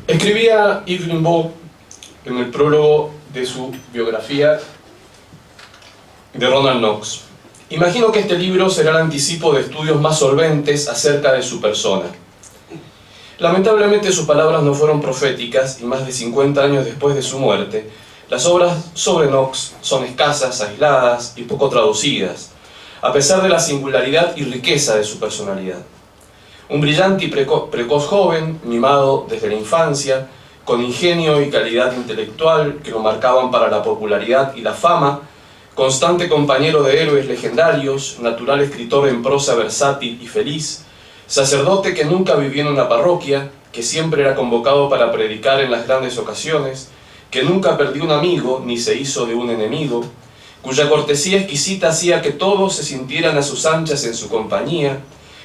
Escribía Yves Rimbaud en el prólogo de su biografía de Ronald Knox: imagino que este libro será el anticipo de estudios más solventes acerca de su persona. Lamentablemente sus palabras no fueron proféticas y más de 50 años después de su muerte, las obras sobre Knox son escasas, aisladas y poco traducidas, a pesar de la singularidad y riqueza de su personalidad. Un brillante y precoz joven, mimado desde la infancia, con ingenio y calidad intelectual que lo marcaban para la popularidad y la fama, constante compañero de héroes legendarios, natural escritor en prosa versátil y feliz, sacerdote que nunca vivió en una parroquia, que siempre era convocado para predicar en las grandes ocasiones, que nunca perdió un amigo ni se hizo de un enemigo, cuya cortesía exquisita hacía que todos se sintieran a sus anchas en su compañía,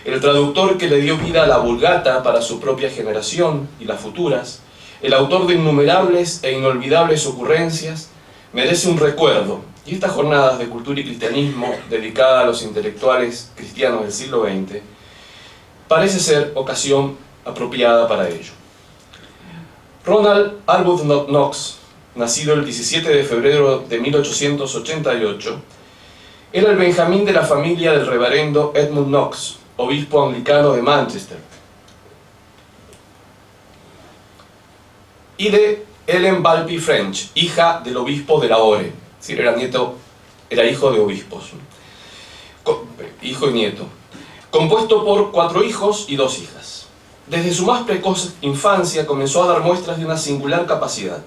el traductor que le dio vida a la Vulgata para su propia generación y las futuras, el autor de innumerables e inolvidables ocurrencias, merece un recuerdo, y estas jornadas de cultura y cristianismo dedicadas a los intelectuales cristianos del siglo XX parece ser ocasión apropiada para ello. Ronald Arbuthnot Knox, nacido el 17 de febrero de 1888, era el benjamín de la familia del reverendo Edmund Knox, obispo anglicano de Manchester, y de Ellen Balpy French, hija del obispo de Lahore. Es decir, era hijo de obispos, hijo y nieto, compuesto por 4 hijos y 2 hijas. Desde su más precoz infancia comenzó a dar muestras de una singular capacidad.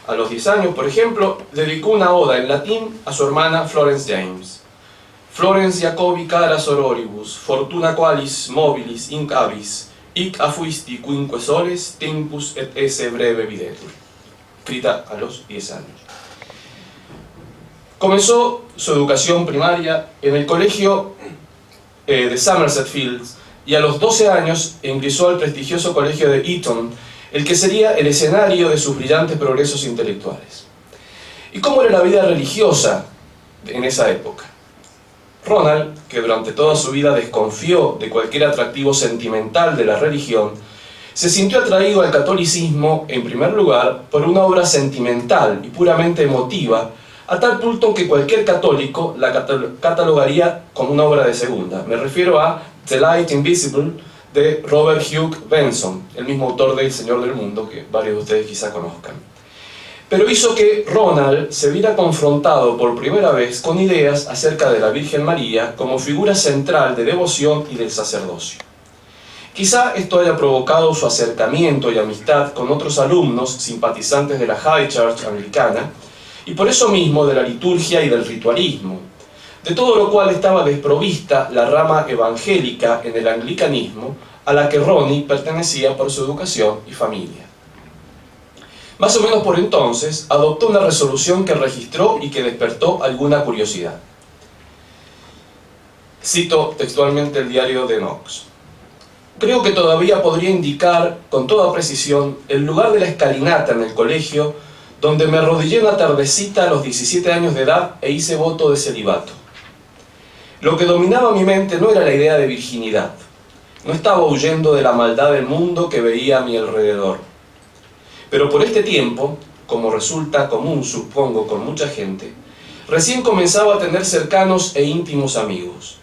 A los 10 años, por ejemplo, dedicó una oda en latín a su hermana Florence James. Florence Jacobi cara sororibus, fortuna qualis mobilis inc abis, hic afuisti quinque soles tempus et esse breve videtur. Escrita a los 10 años. Comenzó su educación primaria en el colegio de Somerset Fields y a los 12 años ingresó al prestigioso colegio de Eton, el que sería el escenario de sus brillantes progresos intelectuales. ¿Y cómo era la vida religiosa en esa época? Ronald, que durante toda su vida desconfió de cualquier atractivo sentimental de la religión, se sintió atraído al catolicismo, en primer lugar, por una obra sentimental y puramente emotiva, a tal punto que cualquier católico la catalogaría como una obra de segunda. Me refiero a The Light Invisible de Robert Hugh Benson, el mismo autor de El Señor del Mundo, que varios de ustedes quizá conozcan. Pero hizo que Ronald se viera confrontado por primera vez con ideas acerca de la Virgen María como figura central de devoción y del sacerdocio. Quizá esto haya provocado su acercamiento y amistad con otros alumnos simpatizantes de la High Church anglicana, y por eso mismo de la liturgia y del ritualismo, de todo lo cual estaba desprovista la rama evangélica en el anglicanismo a la que Ronnie pertenecía por su educación y familia. Más o menos por entonces adoptó una resolución que registró y que despertó alguna curiosidad. Cito textualmente el diario de Knox: creo que todavía podría indicar con toda precisión el lugar de la escalinata en el colegio donde me arrodillé una tardecita a los 17 años de edad e hice voto de celibato. Lo que dominaba mi mente no era la idea de virginidad. No estaba huyendo de la maldad del mundo que veía a mi alrededor. Pero por este tiempo, como resulta común, supongo, con mucha gente, recién comenzaba a tener cercanos e íntimos amigos.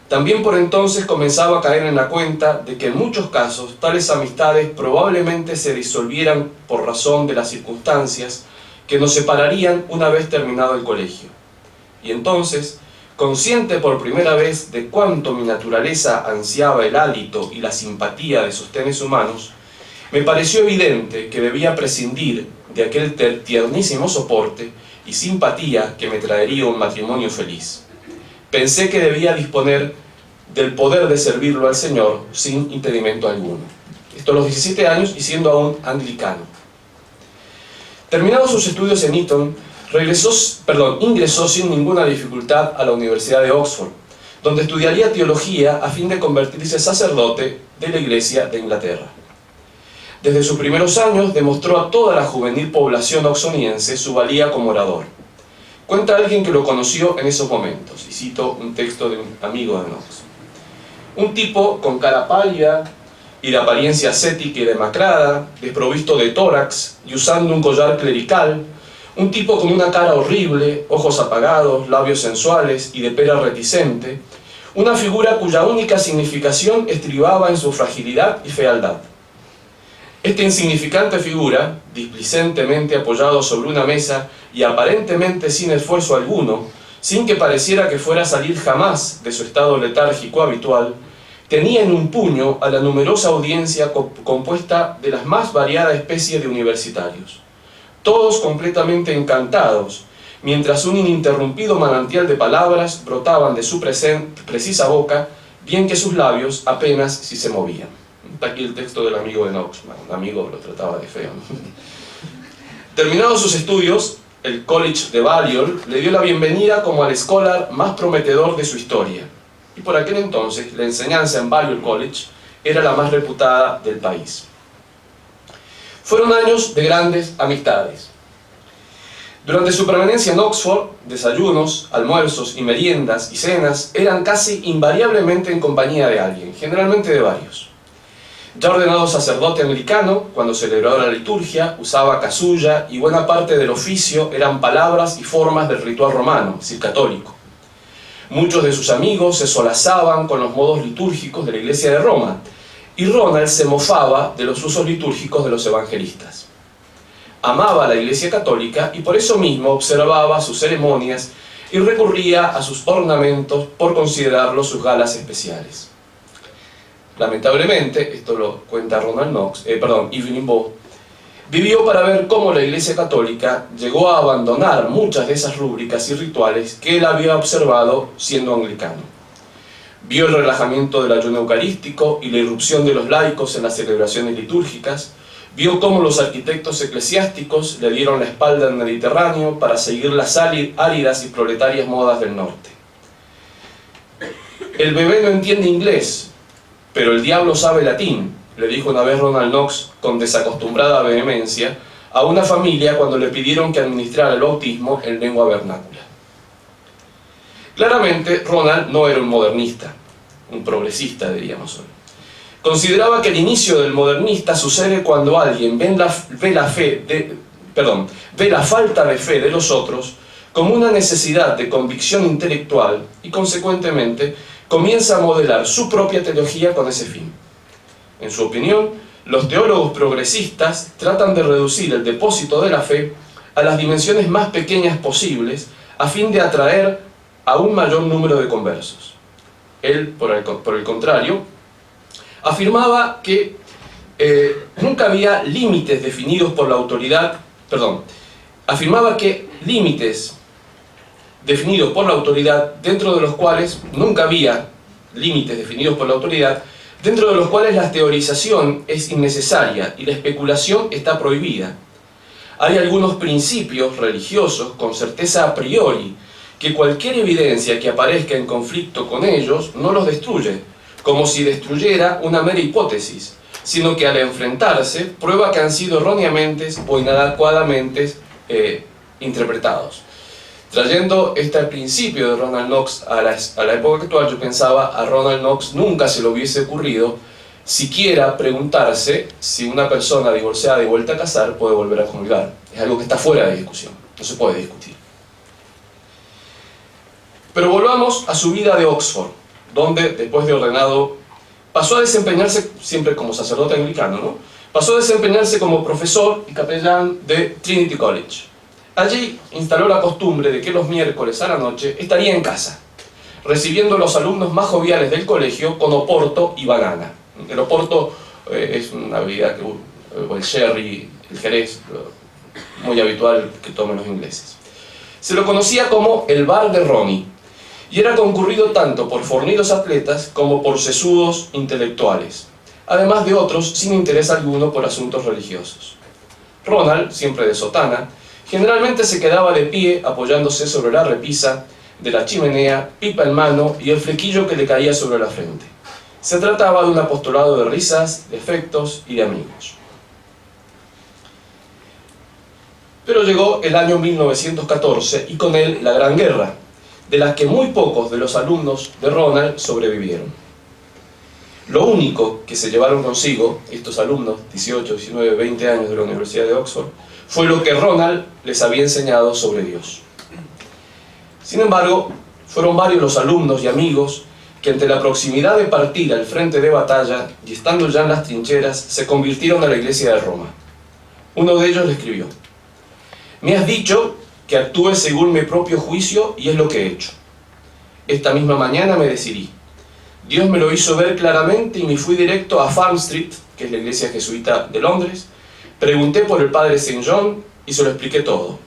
También por entonces comenzaba a caer en la cuenta de que en muchos casos tales amistades probablemente se disolvieran por razón de las circunstancias que nos separarían una vez terminado el colegio. Y entonces, consciente por primera vez de cuánto mi naturaleza ansiaba el hálito y la simpatía de sostenes humanos, me pareció evidente que debía prescindir de aquel tiernísimo soporte y simpatía que me traería un matrimonio feliz. Pensé que debía disponer del poder de servirlo al Señor sin impedimento alguno. Esto a los 17 años y siendo aún anglicano. Terminados sus estudios en Eton, ingresó sin ninguna dificultad a la Universidad de Oxford, donde estudiaría teología a fin de convertirse sacerdote de la Iglesia de Inglaterra. Desde sus primeros años demostró a toda la juvenil población oxoniense su valía como orador. Cuenta alguien que lo conoció en esos momentos, y cito un texto de un amigo de Knox: un tipo con cara pálida y de apariencia ascética y demacrada, desprovisto de tórax y usando un collar clerical, un tipo con una cara horrible, ojos apagados, labios sensuales y de pera reticente, una figura cuya única significación estribaba en su fragilidad y fealdad. Esta insignificante figura, displicentemente apoyado sobre una mesa y aparentemente sin esfuerzo alguno, sin que pareciera que fuera a salir jamás de su estado letárgico habitual, tenía en un puño a la numerosa audiencia compuesta de las más variadas especies de universitarios, todos completamente encantados, mientras un ininterrumpido manantial de palabras brotaban de su precisa boca, bien que sus labios apenas si se movían. Está aquí el texto del amigo de Knox. Un amigo lo trataba de feo. Terminados sus estudios, el College de Balliol le dio la bienvenida como al scholar más prometedor de su historia, y por aquel entonces la enseñanza en Balliol College era la más reputada del país. Fueron años de grandes amistades. Durante su permanencia en Oxford, desayunos, almuerzos y meriendas y cenas eran casi invariablemente en compañía de alguien, generalmente de varios. Ya ordenado sacerdote anglicano, cuando celebraba la liturgia, usaba casulla y buena parte del oficio eran palabras y formas del ritual romano, es decir, católico. Muchos de sus amigos se solazaban con los modos litúrgicos de la Iglesia de Roma, y Ronald se mofaba de los usos litúrgicos de los evangelistas. Amaba la Iglesia católica y por eso mismo observaba sus ceremonias y recurría a sus ornamentos por considerarlos sus galas especiales. Lamentablemente, esto lo cuenta Evelyn Waugh, vivió para ver cómo la Iglesia católica llegó a abandonar muchas de esas rúbricas y rituales que él había observado siendo anglicano. Vio el relajamiento del ayuno eucarístico y la irrupción de los laicos en las celebraciones litúrgicas. Vio cómo los arquitectos eclesiásticos le dieron la espalda al Mediterráneo para seguir las áridas y proletarias modas del norte. El bebé no entiende inglés, pero el diablo sabe latín, le dijo una vez Ronald Knox con desacostumbrada vehemencia a una familia cuando le pidieron que administrara el bautismo en lengua vernácula. Claramente, Ronald no era un modernista, un progresista, diríamos hoy. Consideraba que el inicio del modernista sucede cuando alguien ve la falta de fe de los otros como una necesidad de convicción intelectual y, consecuentemente, comienza a modelar su propia teología con ese fin. En su opinión, los teólogos progresistas tratan de reducir el depósito de la fe a las dimensiones más pequeñas posibles a fin de atraer a un mayor número de conversos. Él, por el contrario, afirmaba que nunca había límites definidos por la autoridad, afirmaba que límites definidos por la autoridad, dentro de los cuales nunca había límites definidos por la autoridad, dentro de los cuales la teorización es innecesaria y la especulación está prohibida. Hay algunos principios religiosos con certeza a priori, que cualquier evidencia que aparezca en conflicto con ellos no los destruye, como si destruyera una mera hipótesis, sino que al enfrentarse prueba que han sido erróneamente o inadecuadamente interpretados. Trayendo este principio de Ronald Knox a la época actual, yo pensaba, a Ronald Knox nunca se le hubiese ocurrido siquiera preguntarse si una persona divorciada y vuelta a casar puede volver a comulgar. Es algo que está fuera de discusión, no se puede discutir. Pero volvamos a su vida de Oxford, donde, después de ordenado, pasó a desempeñarse, siempre como sacerdote anglicano, ¿no? Pasó a desempeñarse como profesor y capellán de Trinity College. Allí instaló la costumbre de que los miércoles a la noche estaría en casa, recibiendo a los alumnos más joviales del colegio con oporto y banana. El oporto es una bebida o el sherry, el jerez, muy habitual que tomen los ingleses. Se lo conocía como el bar de Ronnie, y era concurrido tanto por fornidos atletas como por sesudos intelectuales, además de otros sin interés alguno por asuntos religiosos. Ronald, siempre de sotana, generalmente se quedaba de pie apoyándose sobre la repisa de la chimenea, pipa en mano y el flequillo que le caía sobre la frente. Se trataba de un apostolado de risas, de afectos y de amigos. Pero llegó el año 1914 y con él la Gran Guerra, de la que muy pocos de los alumnos de Ronald sobrevivieron. Lo único que se llevaron consigo estos alumnos, 18, 19, 20 años de la Universidad de Oxford, fue lo que Ronald les había enseñado sobre Dios. Sin embargo, fueron varios los alumnos y amigos que ante la proximidad de partir al frente de batalla y estando ya en las trincheras, se convirtieron a la Iglesia de Roma. Uno de ellos le escribió: «Me has dicho que actúe según mi propio juicio y es lo que he hecho. Esta misma mañana me decidí. Dios me lo hizo ver claramente y me fui directo a Farm Street, que es la iglesia jesuita de Londres. Pregunté por el padre St. John y se lo expliqué todo.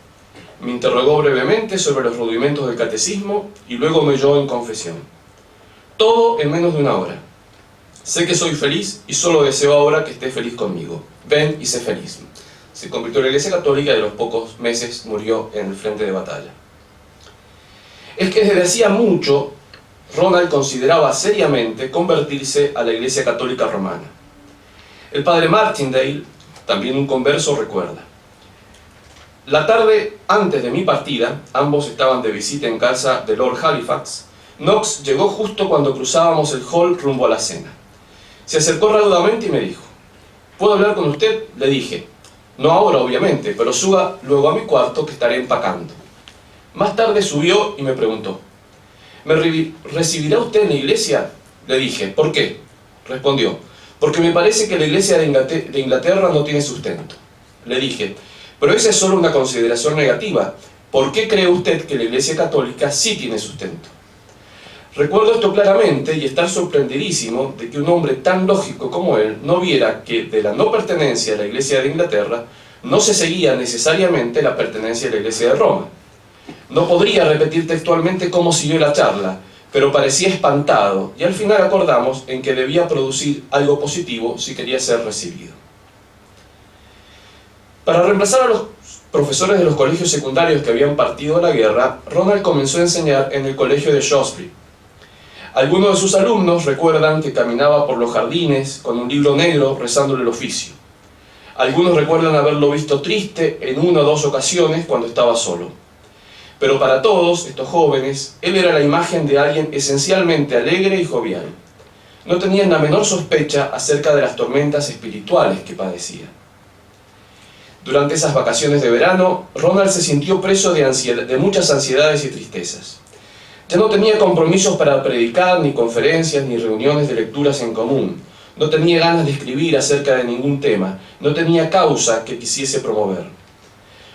Me interrogó brevemente sobre los rudimentos del catecismo y luego me oyó en confesión. Todo en menos de una hora. Sé que soy feliz y solo deseo ahora que estés feliz conmigo. Ven y sé feliz». Se convirtió en la Iglesia Católica y a los pocos meses murió en el frente de batalla. Es que desde hacía mucho Ronald consideraba seriamente convertirse a la Iglesia Católica Romana. El padre Martindale, también un converso, recuerda: «La tarde antes de mi partida, ambos estaban de visita en casa de Lord Halifax. Knox llegó justo cuando cruzábamos el hall rumbo a la cena. Se acercó raudamente y me dijo: ¿puedo hablar con usted?». Le dije: «No ahora, obviamente, pero suba luego a mi cuarto que estaré empacando». Más tarde subió y me preguntó: «¿Me recibirá usted en la iglesia?». Le dije: «¿Por qué?». Respondió: «Porque me parece que la iglesia de Inglaterra no tiene sustento». Le dije: «Pero esa es solo una consideración negativa. ¿Por qué cree usted que la iglesia católica sí tiene sustento?». Recuerdo esto claramente y estar sorprendidísimo de que un hombre tan lógico como él no viera que de la no pertenencia a la iglesia de Inglaterra no se seguía necesariamente la pertenencia a la iglesia de Roma. No podría repetir textualmente cómo siguió la charla, pero parecía espantado y al final acordamos en que debía producir algo positivo si quería ser recibido. Para reemplazar a los profesores de los colegios secundarios que habían partido a la guerra, Ronald comenzó a enseñar en el colegio de Shrewsbury. Algunos de sus alumnos recuerdan que caminaba por los jardines con un libro negro rezándole el oficio. Algunos recuerdan haberlo visto triste en una o dos ocasiones cuando estaba solo. Pero para todos estos jóvenes, él era la imagen de alguien esencialmente alegre y jovial. No tenían la menor sospecha acerca de las tormentas espirituales que padecía. Durante esas vacaciones de verano, Ronald se sintió preso de muchas ansiedades y tristezas. Ya no tenía compromisos para predicar, ni conferencias, ni reuniones de lecturas en común. No tenía ganas de escribir acerca de ningún tema. No tenía causa que quisiese promover.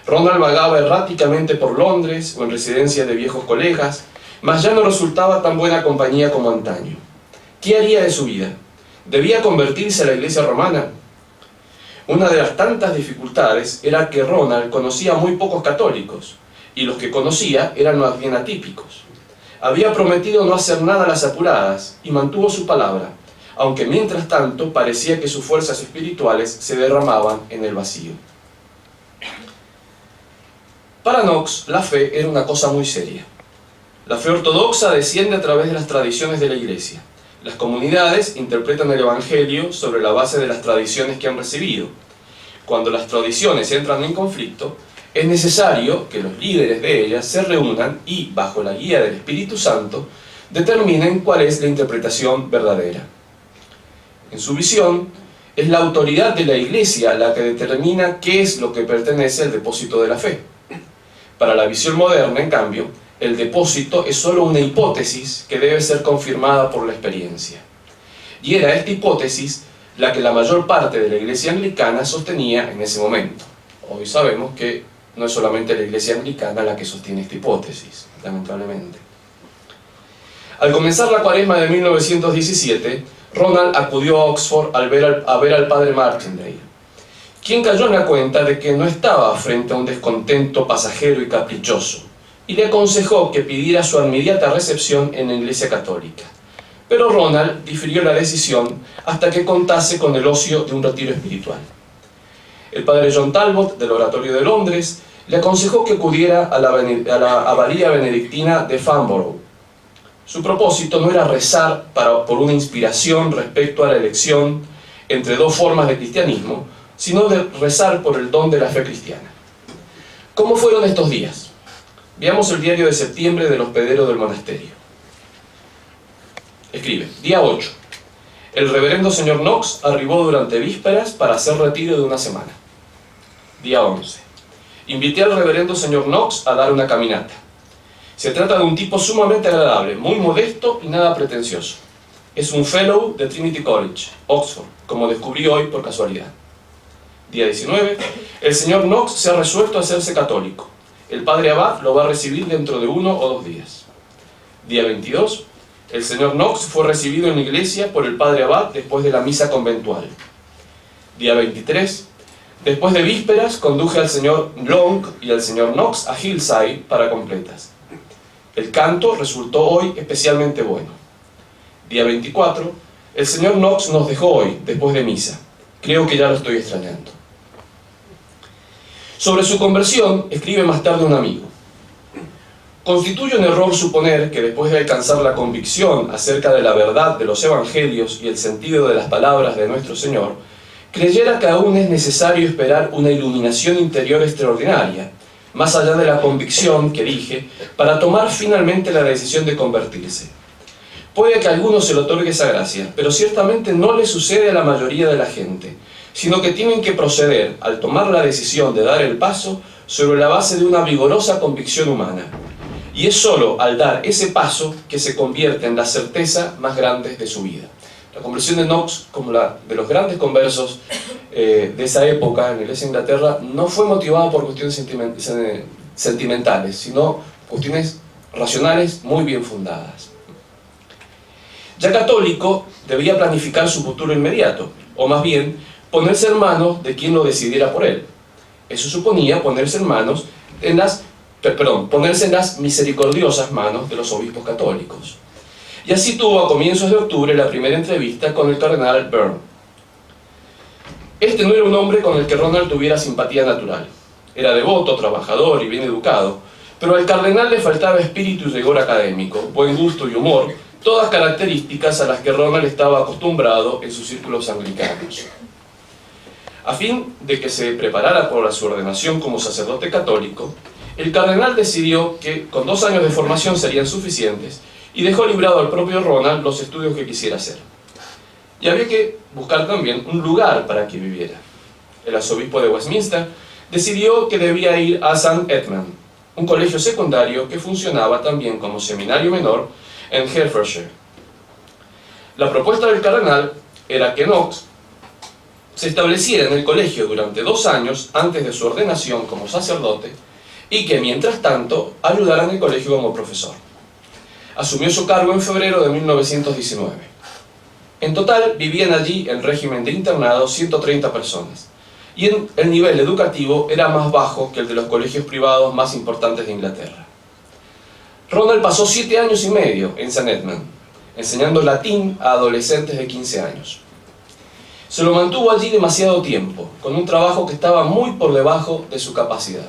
Ronald vagaba erráticamente por Londres o en residencias de viejos colegas, mas ya no resultaba tan buena compañía como antaño. ¿Qué haría de su vida? ¿Debía convertirse a la iglesia romana? Una de las tantas dificultades era que Ronald conocía muy pocos católicos, y los que conocía eran más bien atípicos. Había prometido no hacer nada a las apuradas, y mantuvo su palabra, aunque mientras tanto parecía que sus fuerzas espirituales se derramaban en el vacío. Para Knox, la fe era una cosa muy seria. La fe ortodoxa desciende a través de las tradiciones de la Iglesia. Las comunidades interpretan el Evangelio sobre la base de las tradiciones que han recibido. Cuando las tradiciones entran en conflicto, es necesario que los líderes de ellas se reúnan y, bajo la guía del Espíritu Santo, determinen cuál es la interpretación verdadera. En su visión, es la autoridad de la Iglesia la que determina qué es lo que pertenece al depósito de la fe. Para la visión moderna, en cambio, el depósito es solo una hipótesis que debe ser confirmada por la experiencia. Y era esta hipótesis la que la mayor parte de la Iglesia anglicana sostenía en ese momento. Hoy sabemos que no es solamente la Iglesia anglicana la que sostiene esta hipótesis, lamentablemente. Al comenzar la cuaresma de 1917, Ronald acudió a Oxford a ver al padre Martindale, quien cayó en la cuenta de que no estaba frente a un descontento pasajero y caprichoso, y le aconsejó que pidiera su inmediata recepción en la Iglesia Católica. Pero Ronald difirió la decisión hasta que contase con el ocio de un retiro espiritual. El padre John Talbot, del Oratorio de Londres, le aconsejó que acudiera a la abadía benedictina de Farnborough. Su propósito no era rezar por una inspiración respecto a la elección entre dos formas de cristianismo, sino de rezar por el don de la fe cristiana. ¿Cómo fueron estos días? Veamos el diario de septiembre del hospedero del monasterio. Escribe: día 8. El reverendo señor Knox arribó durante vísperas para hacer retiro de una semana. Día 11. Invité al reverendo señor Knox a dar una caminata. Se trata de un tipo sumamente agradable, muy modesto y nada pretencioso. Es un fellow de Trinity College, Oxford, como descubrí hoy por casualidad. Día 19. El señor Knox se ha resuelto a hacerse católico. El padre Abad lo va a recibir dentro de 1 o 2 días. Día 22. El señor Knox fue recibido en la iglesia por el padre Abad después de la misa conventual. Día 23. Después de vísperas, conduje al señor Long y al señor Knox a Hillside para completas. El canto resultó hoy especialmente bueno. Día 24. El señor Knox nos dejó hoy, después de misa. Creo que ya lo estoy extrañando. Sobre su conversión, escribe más tarde un amigo. Constituye un error suponer que después de alcanzar la convicción acerca de la verdad de los evangelios y el sentido de las palabras de nuestro Señor, creyera que aún es necesario esperar una iluminación interior extraordinaria, más allá de la convicción que dije, para tomar finalmente la decisión de convertirse. Puede que a algunos se le otorgue esa gracia, pero ciertamente no le sucede a la mayoría de la gente, sino que tienen que proceder, al tomar la decisión de dar el paso, sobre la base de una vigorosa convicción humana. Y es sólo al dar ese paso que se convierte en la certeza más grande de su vida. La conversión de Knox, como la de los grandes conversos de esa época en la Iglesia de Inglaterra, no fue motivada por cuestiones sentimentales, sino cuestiones racionales muy bien fundadas. Ya católico, debía planificar su futuro inmediato, o más bien, ponerse en manos de quien lo decidiera por él. Eso suponía ponerse en las misericordiosas manos de los obispos católicos. Y así tuvo a comienzos de octubre la primera entrevista con el cardenal Byrne. Este no era un hombre con el que Ronald tuviera simpatía natural. Era devoto, trabajador y bien educado, pero al cardenal le faltaba espíritu y rigor académico, buen gusto y humor, todas características a las que Ronald estaba acostumbrado en sus círculos anglicanos. A fin de que se preparara para su ordenación como sacerdote católico, el cardenal decidió que con 2 años de formación serían suficientes y dejó librado al propio Ronald los estudios que quisiera hacer. Y había que buscar también un lugar para que viviera. El arzobispo de Westminster decidió que debía ir a St. Edmund, un colegio secundario que funcionaba también como seminario menor en Hertfordshire. La propuesta del cardenal era que Knox se estableciera en el colegio durante 2 años antes de su ordenación como sacerdote y que, mientras tanto, ayudara en el colegio como profesor. Asumió su cargo en febrero de 1919. En total, vivían allí, en régimen de internado, 130 personas, y el nivel educativo era más bajo que el de los colegios privados más importantes de Inglaterra. Ronald pasó 7 años y medio en St. Edmund, enseñando latín a adolescentes de 15 años. Se lo mantuvo allí demasiado tiempo, con un trabajo que estaba muy por debajo de su capacidad.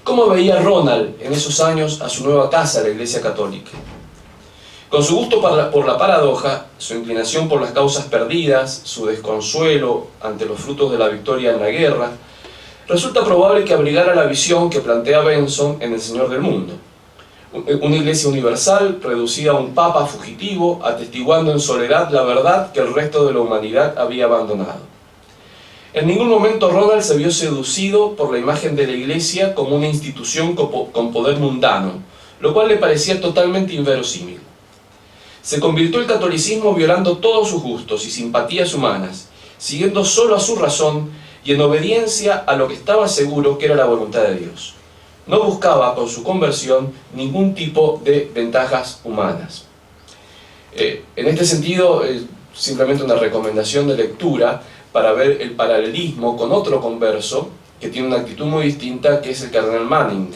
¿Cómo veía Ronald en esos años a su nueva casa, la Iglesia Católica? Con su gusto por la paradoja, su inclinación por las causas perdidas, su desconsuelo ante los frutos de la victoria en la guerra, resulta probable que abrigara la visión que plantea Benson en El Señor del Mundo. Una iglesia universal reducida a un papa fugitivo, atestiguando en soledad la verdad que el resto de la humanidad había abandonado. En ningún momento Ronald se vio seducido por la imagen de la iglesia como una institución con poder mundano, lo cual le parecía totalmente inverosímil. Se convirtió el catolicismo violando todos sus gustos y simpatías humanas, siguiendo solo a su razón y en obediencia a lo que estaba seguro que era la voluntad de Dios. No buscaba con su conversión ningún tipo de ventajas humanas. En este sentido, simplemente una recomendación de lectura para ver el paralelismo con otro converso que tiene una actitud muy distinta, que es el cardenal Manning,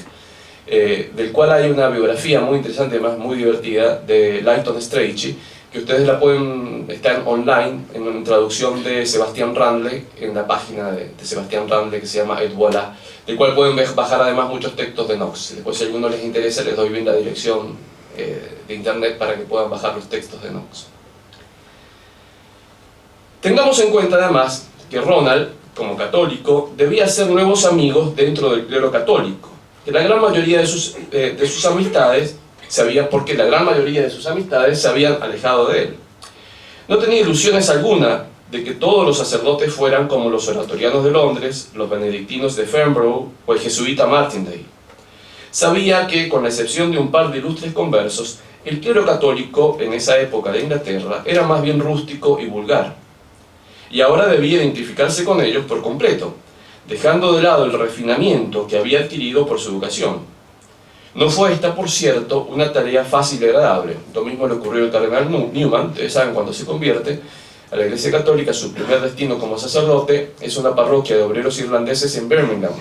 del cual hay una biografía muy interesante, además muy divertida, de Lytton Strachey, que ustedes la pueden estar online en una traducción de Sebastián Randle, en la página de Sebastián Randle que se llama Et Voilà, del cual pueden bajar además muchos textos de Knox. Después, si a alguno les interesa, les doy bien la dirección de internet para que puedan bajar los textos de Knox. Tengamos en cuenta además que Ronald, como católico, debía hacer nuevos amigos dentro del clero católico, que la gran mayoría de sus amistades porque la gran mayoría de sus amistades se habían alejado de él. No tenía ilusiones alguna de que todos los sacerdotes fueran como los oratorianos de Londres, los benedictinos de Farnborough o el jesuita Martindale. Sabía que, con la excepción de un par de ilustres conversos, el clero católico en esa época de Inglaterra era más bien rústico y vulgar. Y ahora debía identificarse con ellos por completo, dejando de lado el refinamiento que había adquirido por su educación. No fue esta, por cierto, una tarea fácil y agradable. Lo mismo le ocurrió al cardenal Newman. Ustedes saben, cuando se convierte a la Iglesia Católica, su primer destino como sacerdote es una parroquia de obreros irlandeses en Birmingham.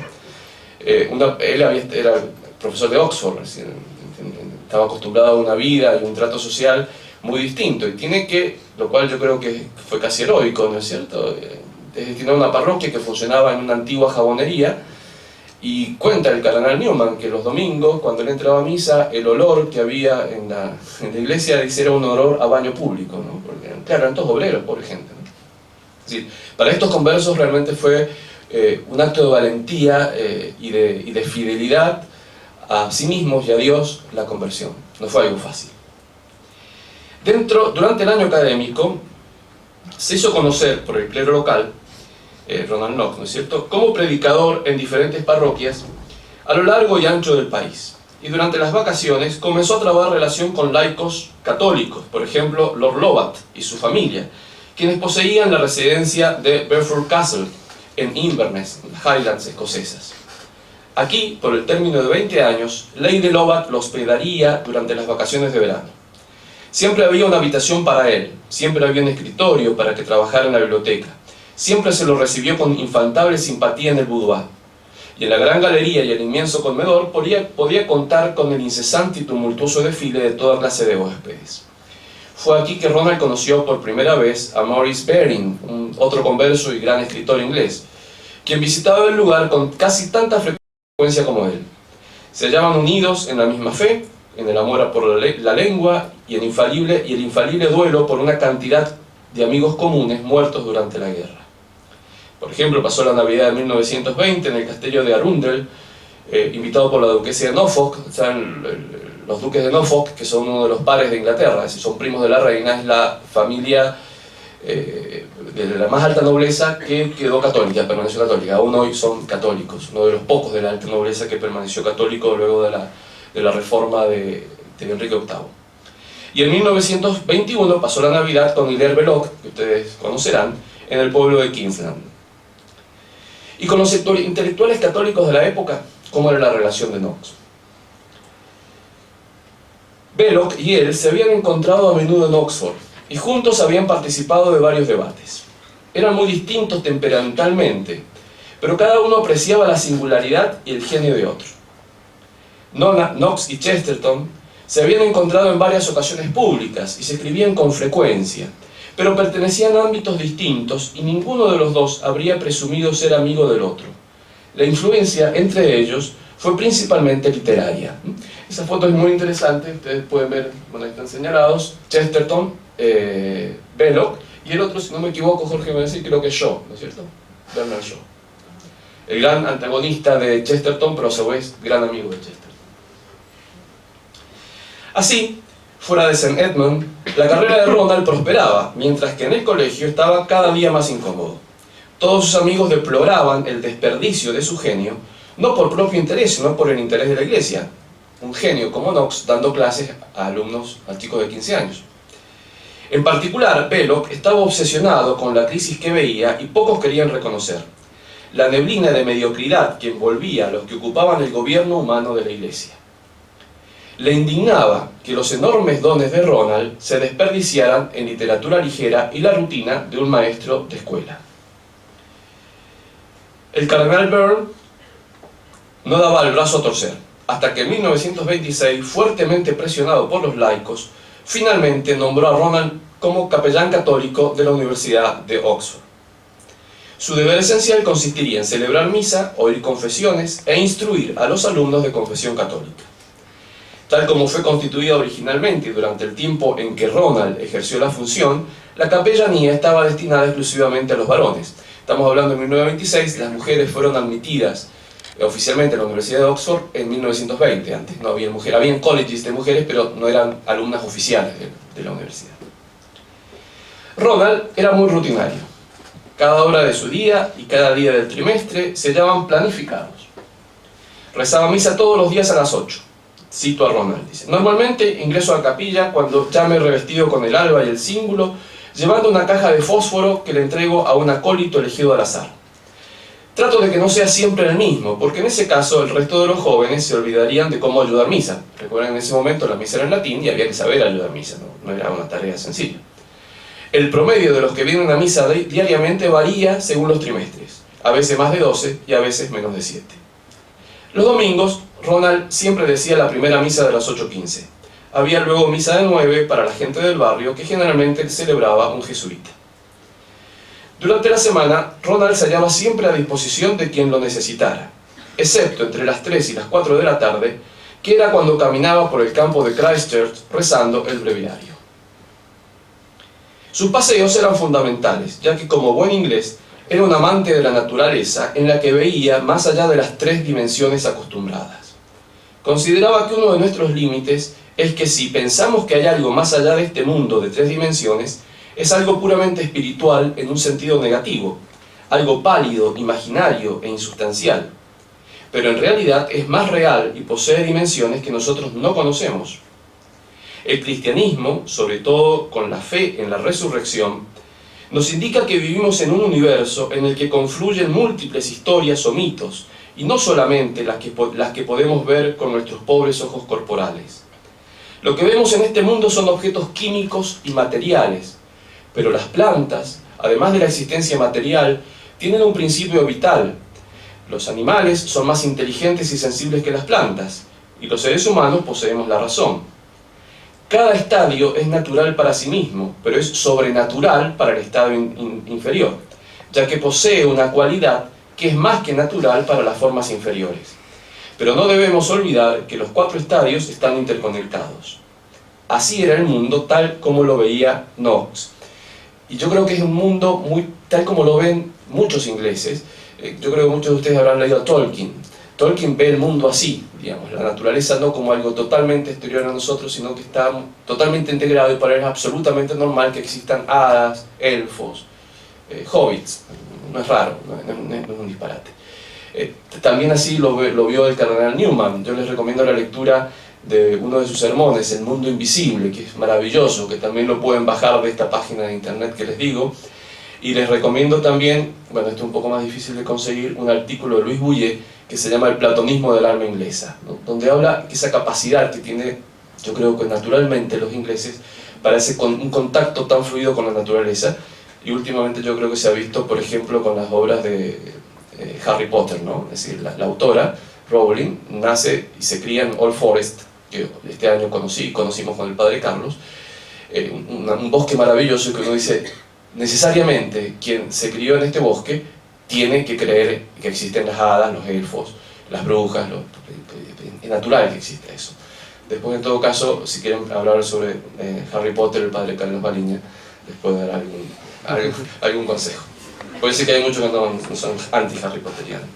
Él era profesor de Oxford, estaba acostumbrado a una vida y un trato social muy distinto, y tiene que, lo cual yo creo que fue casi heroico, ¿no es cierto?, destinar a una parroquia que funcionaba en una antigua jabonería. Y cuenta el cardenal Newman que los domingos, cuando él entraba a misa, el olor que había en la iglesia era un olor a baño público, ¿no? Porque, claro, eran todos obreros, pobre gente, ¿no? Es decir, para estos conversos realmente fue un acto de valentía y de fidelidad a sí mismos y a Dios la conversión. No fue algo fácil. Durante el año académico, se hizo conocer por el clero local, Ronald Knox, ¿no es cierto?, como predicador en diferentes parroquias a lo largo y ancho del país. Y durante las vacaciones comenzó a trabar relación con laicos católicos, por ejemplo, Lord Lovat y su familia, quienes poseían la residencia de Bedford Castle, en Inverness, en las Highlands escocesas. Aquí, por el término de 20 años, Lady Lovat lo hospedaría durante las vacaciones de verano. Siempre había una habitación para él, siempre había un escritorio para que trabajara en la biblioteca. Siempre se lo recibió con infaltable simpatía en el boudoir. Y en la gran galería y el inmenso comedor podía contar con el incesante y tumultuoso desfile de toda clase de huéspedes. Fue aquí que Ronald conoció por primera vez a Maurice Baring, otro converso y gran escritor inglés, quien visitaba el lugar con casi tanta frecuencia como él. Se hallaban unidos en la misma fe, en el amor por la lengua y el infalible duelo por una cantidad de amigos comunes muertos durante la guerra. Por ejemplo, pasó la Navidad de 1920 en el castillo de Arundel, invitado por la duquesa de Norfolk. Los duques de Norfolk, que son uno de los pares de Inglaterra, es decir, son primos de la reina, es la familia de la más alta nobleza que quedó católica, permaneció católica. Aún hoy son católicos, uno de los pocos de la alta nobleza que permaneció católico luego de la reforma de Enrique VIII. Y en 1921 pasó la Navidad con Hilaire Belloc, que ustedes conocerán, en el pueblo de Kingsland. Y con los intelectuales católicos de la época, ¿cómo era la relación de Knox? Belloc y él se habían encontrado a menudo en Oxford, y juntos habían participado de varios debates. Eran muy distintos temperamentalmente, pero cada uno apreciaba la singularidad y el genio de otro. Knox y Chesterton se habían encontrado en varias ocasiones públicas y se escribían con frecuencia, pero pertenecían a ámbitos distintos y ninguno de los dos habría presumido ser amigo del otro. La influencia entre ellos fue principalmente literaria. Esa foto es muy interesante, ustedes pueden ver, bueno, ahí están señalados, Chesterton, Belloc, y el otro, si no me equivoco, Jorge me va a decir, creo que es Shaw, ¿no es cierto? Bernard Shaw. El gran antagonista de Chesterton, pero a su vez gran amigo de Chesterton. Así, fuera de St. Edmund, la carrera de Ronald prosperaba, mientras que en el colegio estaba cada día más incómodo. Todos sus amigos deploraban el desperdicio de su genio, no por propio interés, sino por el interés de la iglesia. Un genio como Knox dando clases a chicos de 15 años. En particular, Belloc estaba obsesionado con la crisis que veía y pocos querían reconocer: la neblina de mediocridad que envolvía a los que ocupaban el gobierno humano de la iglesia. Le indignaba que los enormes dones de Ronald se desperdiciaran en literatura ligera y la rutina de un maestro de escuela. El cardenal Byrne no daba el brazo a torcer, hasta que en 1926, fuertemente presionado por los laicos, finalmente nombró a Ronald como capellán católico de la Universidad de Oxford. Su deber esencial consistiría en celebrar misa, oír confesiones e instruir a los alumnos de confesión católica. Tal como fue constituida originalmente durante el tiempo en que Ronald ejerció la función, la capellanía estaba destinada exclusivamente a los varones. Estamos hablando de 1926, las mujeres fueron admitidas oficialmente en la Universidad de Oxford en 1920. Antes no había mujeres, había colleges de mujeres, pero no eran alumnas oficiales de la universidad. Ronald era muy rutinario. Cada hora de su día y cada día del trimestre se llaman planificados. Rezaba misa todos los días a las 8. Cito a Ronald, dice: normalmente ingreso a la capilla cuando ya me he revestido con el alba y el cíngulo, llevando una caja de fósforo que le entrego a un acólito elegido al azar. Trato de que no sea siempre el mismo, porque en ese caso el resto de los jóvenes se olvidarían de cómo ayudar misa. Recuerden, en ese momento la misa era en latín y había que saber ayudar misa, no era una tarea sencilla. El promedio de los que vienen a misa diariamente varía según los trimestres, a veces más de 12 y a veces menos de 7. Los domingos, Ronald siempre decía la primera misa de las 8:15. Había luego misa de 9 para la gente del barrio, que generalmente celebraba un jesuita. Durante la semana, Ronald se hallaba siempre a disposición de quien lo necesitara, excepto entre las 3 y las 4 de la tarde, que era cuando caminaba por el campo de Christchurch rezando el breviario. Sus paseos eran fundamentales, ya que como buen inglés era un amante de la naturaleza en la que veía más allá de las 3 dimensiones acostumbradas. Consideraba que uno de nuestros límites es que si pensamos que hay algo más allá de este mundo de 3 dimensiones, es algo puramente espiritual en un sentido negativo, algo pálido, imaginario e insustancial. Pero en realidad es más real y posee dimensiones que nosotros no conocemos. El cristianismo, sobre todo con la fe en la resurrección, nos indica que vivimos en un universo en el que confluyen múltiples historias o mitos, y no solamente las que podemos ver con nuestros pobres ojos corporales. Lo que vemos en este mundo son objetos químicos y materiales, pero las plantas, además de la existencia material, tienen un principio vital. Los animales son más inteligentes y sensibles que las plantas, y los seres humanos poseemos la razón. Cada estadio es natural para sí mismo, pero es sobrenatural para el estadio inferior, ya que posee una cualidad que es más que natural para las formas inferiores. Pero no debemos olvidar que los 4 estadios están interconectados. Así era el mundo tal como lo veía Knox. Y yo creo que es un mundo muy tal como lo ven muchos ingleses. Yo creo que muchos de ustedes habrán leído a Tolkien. Tolkien ve el mundo así, digamos, la naturaleza no como algo totalmente exterior a nosotros, sino que está totalmente integrado, y para él es absolutamente normal que existan hadas, elfos, hobbits. No es raro, no es un disparate. También así lo vio el cardenal Newman. Yo les recomiendo la lectura de uno de sus sermones, El mundo invisible, que es maravilloso, que también lo pueden bajar de esta página de internet que les digo. Y les recomiendo también, bueno, esto es un poco más difícil de conseguir, un artículo de Luis Bouillet que se llama El platonismo del alma inglesa, ¿no? Donde habla que esa capacidad que tiene, yo creo que naturalmente los ingleses, para un contacto tan fluido con la naturaleza, y últimamente yo creo que se ha visto, por ejemplo, con las obras de Harry Potter, ¿no? Es decir, la autora, Rowling, nace y se cría en Old Forest, que este año conocimos con el padre Carlos, un bosque maravilloso, que uno dice, necesariamente quien se crió en este bosque tiene que creer que existen las hadas, los elfos, las brujas, es natural que exista eso. Después, en todo caso, si quieren hablar sobre Harry Potter, el padre Carlos Baliña, les puedo dar algún consejo. Puede ser que hay muchos que no son anti-Harry Potterianos.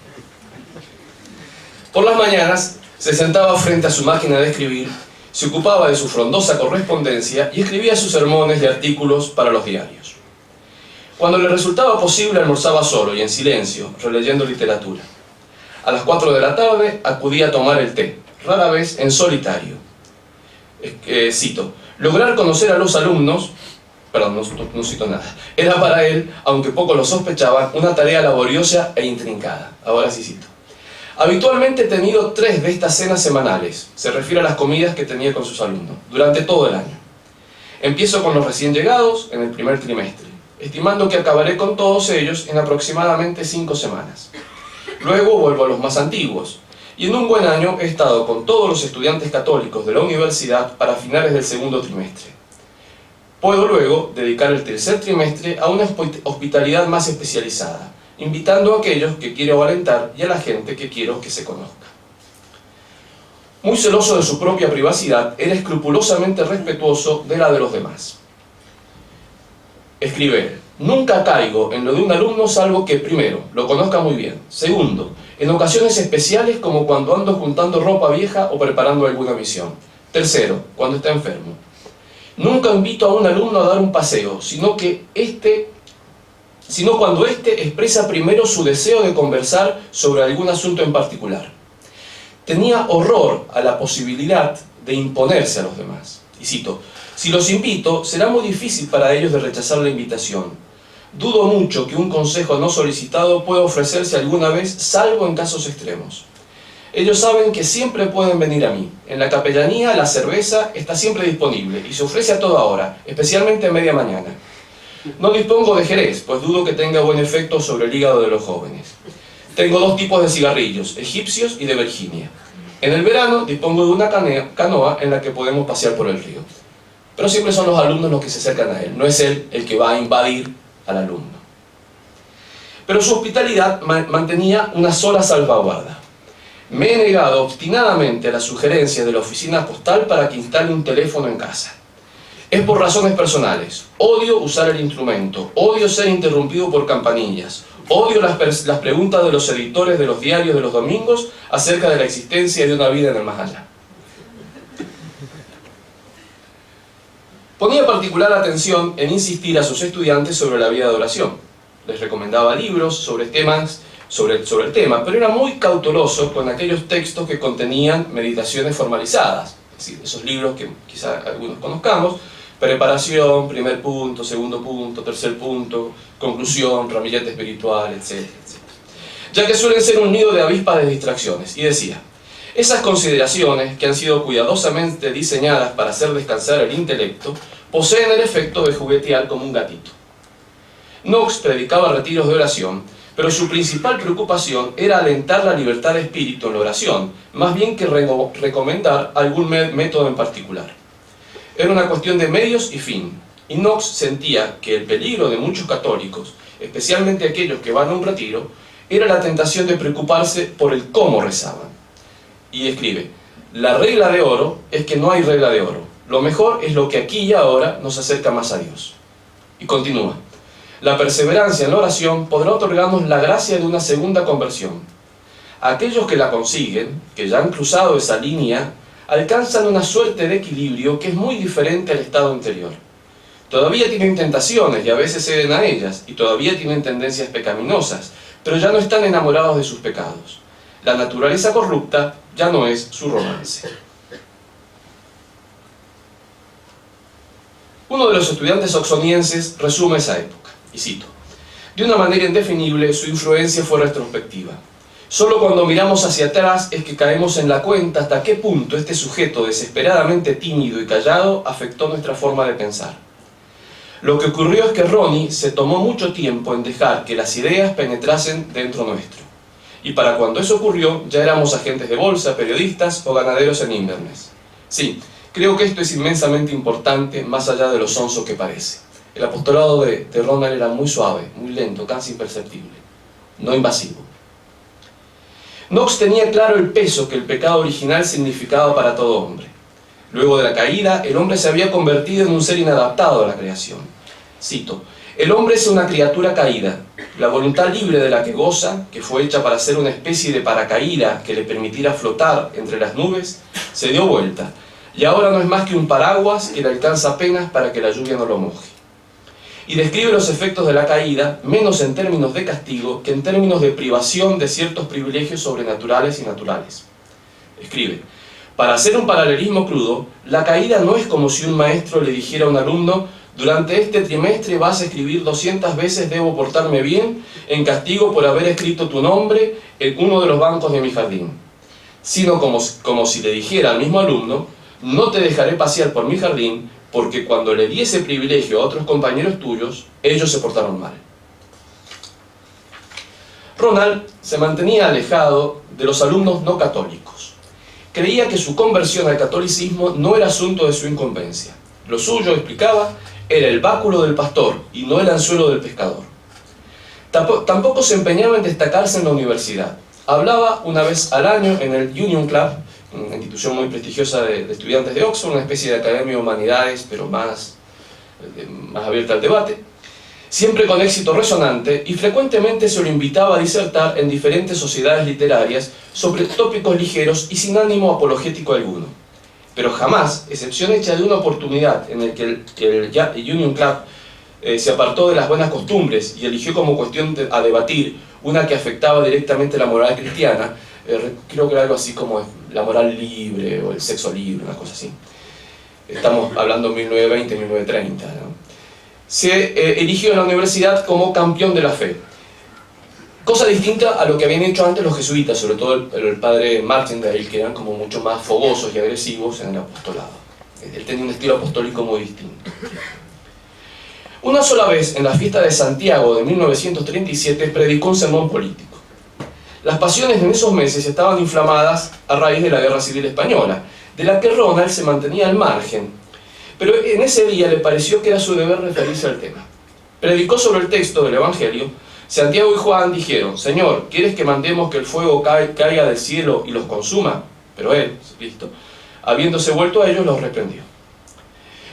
Por las mañanas se sentaba frente a su máquina de escribir, se ocupaba de su frondosa correspondencia y escribía sus sermones y artículos para los diarios. Cuando le resultaba posible almorzaba solo y en silencio, releyendo literatura. A las 4 de la tarde acudía a tomar el té, rara vez en solitario. Cito: lograr conocer a los alumnos, perdón, no cito nada, era para él, aunque poco lo sospechaban, una tarea laboriosa e intrincada. Ahora sí cito: habitualmente he tenido 3 de estas cenas semanales, se refiere a las comidas que tenía con sus alumnos, durante todo el año. Empiezo con los recién llegados en el primer trimestre, estimando que acabaré con todos ellos en aproximadamente 5 semanas. Luego vuelvo a los más antiguos, y en un buen año he estado con todos los estudiantes católicos de la universidad para finales del segundo trimestre. Puedo luego dedicar el tercer trimestre a una hospitalidad más especializada, invitando a aquellos que quiero alentar y a la gente que quiero que se conozca. Muy celoso de su propia privacidad, era escrupulosamente respetuoso de la de los demás. Escribe él: nunca caigo en lo de un alumno salvo que, primero, lo conozca muy bien. Segundo, en ocasiones especiales como cuando ando juntando ropa vieja o preparando alguna misión. Tercero, cuando está enfermo. Nunca invito a un alumno a dar un paseo, sino cuando éste expresa primero su deseo de conversar sobre algún asunto en particular. Tenía horror a la posibilidad de imponerse a los demás. Y cito: si los invito, será muy difícil para ellos de rechazar la invitación. Dudo mucho que un consejo no solicitado pueda ofrecerse alguna vez, salvo en casos extremos. Ellos saben que siempre pueden venir a mí. En la capellanía la cerveza está siempre disponible y se ofrece a toda hora, especialmente a media mañana. No dispongo de Jerez, pues dudo que tenga buen efecto sobre el hígado de los jóvenes. Tengo 2 tipos de cigarrillos, egipcios y de Virginia. En el verano dispongo de una canoa en la que podemos pasear por el río. Pero siempre son los alumnos los que se acercan a él, no es él el que va a invadir al alumno. Pero su hospitalidad mantenía una sola salvaguarda. Me he negado obstinadamente a la sugerencia de la oficina postal para que instale un teléfono en casa. Es por razones personales. Odio usar el instrumento, odio ser interrumpido por campanillas, odio las preguntas de los editores de los diarios de los domingos acerca de la existencia de una vida en el más allá. Ponía particular atención en insistir a sus estudiantes sobre la vida de oración. Les recomendaba libros sobre el tema, pero era muy cauteloso con aquellos textos que contenían meditaciones formalizadas, es decir, esos libros que quizá algunos conozcamos: preparación, primer punto, segundo punto, tercer punto, conclusión, ramillete espiritual, etc., ya que suelen ser un nido de avispas de distracciones. Y decía: esas consideraciones, que han sido cuidadosamente diseñadas para hacer descansar el intelecto, poseen el efecto de juguetear como un gatito. Knox predicaba retiros de oración, pero su principal preocupación era alentar la libertad de espíritu en la oración, más bien que recomendar algún método en particular. Era una cuestión de medios y fin, y Knox sentía que el peligro de muchos católicos, especialmente aquellos que van a un retiro, era la tentación de preocuparse por el cómo rezaban. Y escribe: la regla de oro es que no hay regla de oro. Lo mejor es lo que aquí y ahora nos acerca más a Dios. Y continúa: la perseverancia en la oración podrá otorgarnos la gracia de una segunda conversión. Aquellos que la consiguen, que ya han cruzado esa línea, alcanzan una suerte de equilibrio que es muy diferente al estado anterior. Todavía tienen tentaciones y a veces ceden a ellas, y todavía tienen tendencias pecaminosas, pero ya no están enamorados de sus pecados. La naturaleza corrupta ya no es su romance. Uno de los estudiantes oxonienses resume esa época, y cito: de una manera indefinible, su influencia fue retrospectiva. Solo cuando miramos hacia atrás es que caemos en la cuenta hasta qué punto este sujeto desesperadamente tímido y callado afectó nuestra forma de pensar. Lo que ocurrió es que Ronnie se tomó mucho tiempo en dejar que las ideas penetrasen dentro nuestro. Y para cuando eso ocurrió, ya éramos agentes de bolsa, periodistas o ganaderos en Inverness. Sí, creo que esto es inmensamente importante, más allá de lo sonso que parece. El apostolado de Ronald era muy suave, muy lento, casi imperceptible, no invasivo. Knox tenía claro el peso que el pecado original significaba para todo hombre. Luego de la caída, el hombre se había convertido en un ser inadaptado a la creación. Cito: el hombre es una criatura caída. La voluntad libre de la que goza, que fue hecha para ser una especie de paracaída que le permitiera flotar entre las nubes, se dio vuelta, y ahora no es más que un paraguas que le alcanza apenas para que la lluvia no lo moje. Y describe los efectos de la caída menos en términos de castigo que en términos de privación de ciertos privilegios sobrenaturales y naturales. Escribe: para hacer un paralelismo crudo, la caída no es como si un maestro le dijera a un alumno: durante este trimestre vas a escribir 200 veces debo portarme bien en castigo por haber escrito tu nombre en uno de los bancos de mi jardín, sino como si le dijera al mismo alumno: no te dejaré pasear por mi jardín porque cuando le di ese privilegio a otros compañeros tuyos, ellos se portaron mal. Ronald se mantenía alejado de los alumnos no católicos. Creía que su conversión al catolicismo no era asunto de su incumbencia. Lo suyo, explicaba, era el báculo del pastor y no el anzuelo del pescador. Tampoco se empeñaba en destacarse en la universidad. Hablaba una vez al año en el Union Club, una institución muy prestigiosa de estudiantes de Oxford, una especie de academia de humanidades, pero más abierta al debate, siempre con éxito resonante, y frecuentemente se lo invitaba a disertar en diferentes sociedades literarias sobre tópicos ligeros y sin ánimo apologético alguno. pero jamás, excepción hecha de una oportunidad en la que el Union Club se apartó de las buenas costumbres y eligió como cuestión a debatir una que afectaba directamente la moral cristiana, creo que era algo así como la moral libre o el sexo libre, una cosa así. Estamos hablando de 1920, 1930, ¿no? Se eligió en la universidad como campeón de la fe. Cosa distinta a lo que habían hecho antes los jesuitas, sobre todo el padre Martindale, que eran como mucho más fogosos y agresivos en el apostolado. Él tenía un estilo apostólico muy distinto. Una sola vez, en la fiesta de Santiago de 1937, predicó un sermón político. Las pasiones en esos meses estaban inflamadas a raíz de la Guerra Civil Española, de la que Ronald se mantenía al margen, pero en ese día le pareció que era su deber referirse al tema. Predicó sobre el texto del Evangelio. Santiago y Juan dijeron: Señor, ¿quieres que mandemos que el fuego caiga del cielo y los consuma? Pero él, Cristo, habiéndose vuelto a ellos, los reprendió.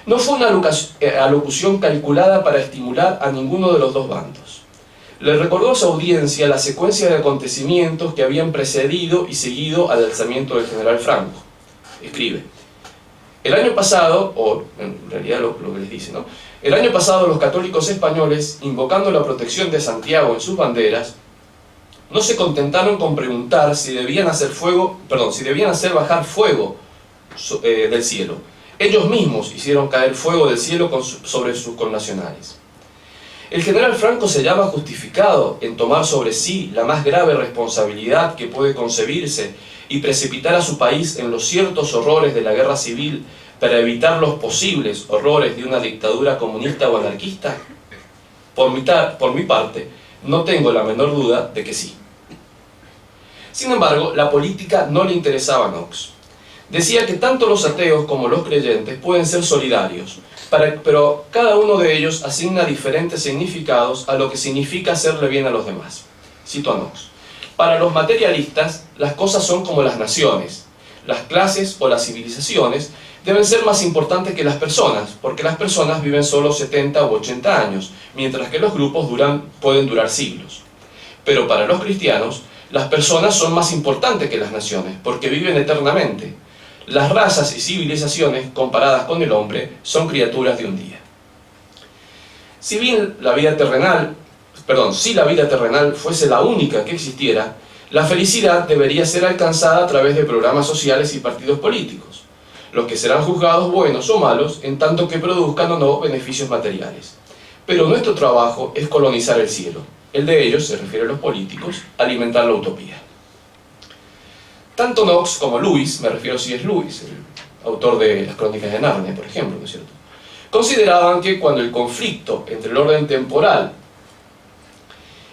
No fue una alocución calculada para estimular a ninguno de los dos bandos. Le recordó a su audiencia la secuencia de acontecimientos que habían precedido y seguido al alzamiento del general Franco. Escribe: el año pasado, o en realidad lo que les dice, ¿no? El año pasado los católicos españoles, invocando la protección de Santiago en sus banderas, no se contentaron con preguntar si debían hacer bajar fuego del cielo. Ellos mismos hicieron caer fuego del cielo sobre sus connacionales. El general Franco se hallaba justificado en tomar sobre sí la más grave responsabilidad que puede concebirse y precipitar a su país en los ciertos horrores de la guerra civil para evitar los posibles horrores de una dictadura comunista o anarquista. Por mi parte, no tengo la menor duda de que sí. Sin embargo, la política no le interesaba a Knox. Decía que tanto los ateos como los creyentes pueden ser solidarios, pero cada uno de ellos asigna diferentes significados a lo que significa hacerle bien a los demás. Cito a Knox: para los materialistas, las cosas son como las naciones. Las clases o las civilizaciones deben ser más importantes que las personas, porque las personas viven solo 70 u 80 años, mientras que los grupos pueden durar siglos. Pero para los cristianos, las personas son más importantes que las naciones, porque viven eternamente. Las razas y civilizaciones, comparadas con el hombre, son criaturas de un día. Si la vida terrenal fuese la única que existiera, la felicidad debería ser alcanzada a través de programas sociales y partidos políticos, los que serán juzgados buenos o malos en tanto que produzcan o no beneficios materiales. Pero nuestro trabajo es colonizar el cielo. El de ellos, se refiere a los políticos, alimentar la utopía. Tanto Knox como Lewis, me refiero a C.S. Lewis, el autor de las Crónicas de Narnia, por ejemplo, ¿no es cierto?, consideraban que cuando el conflicto entre el orden temporal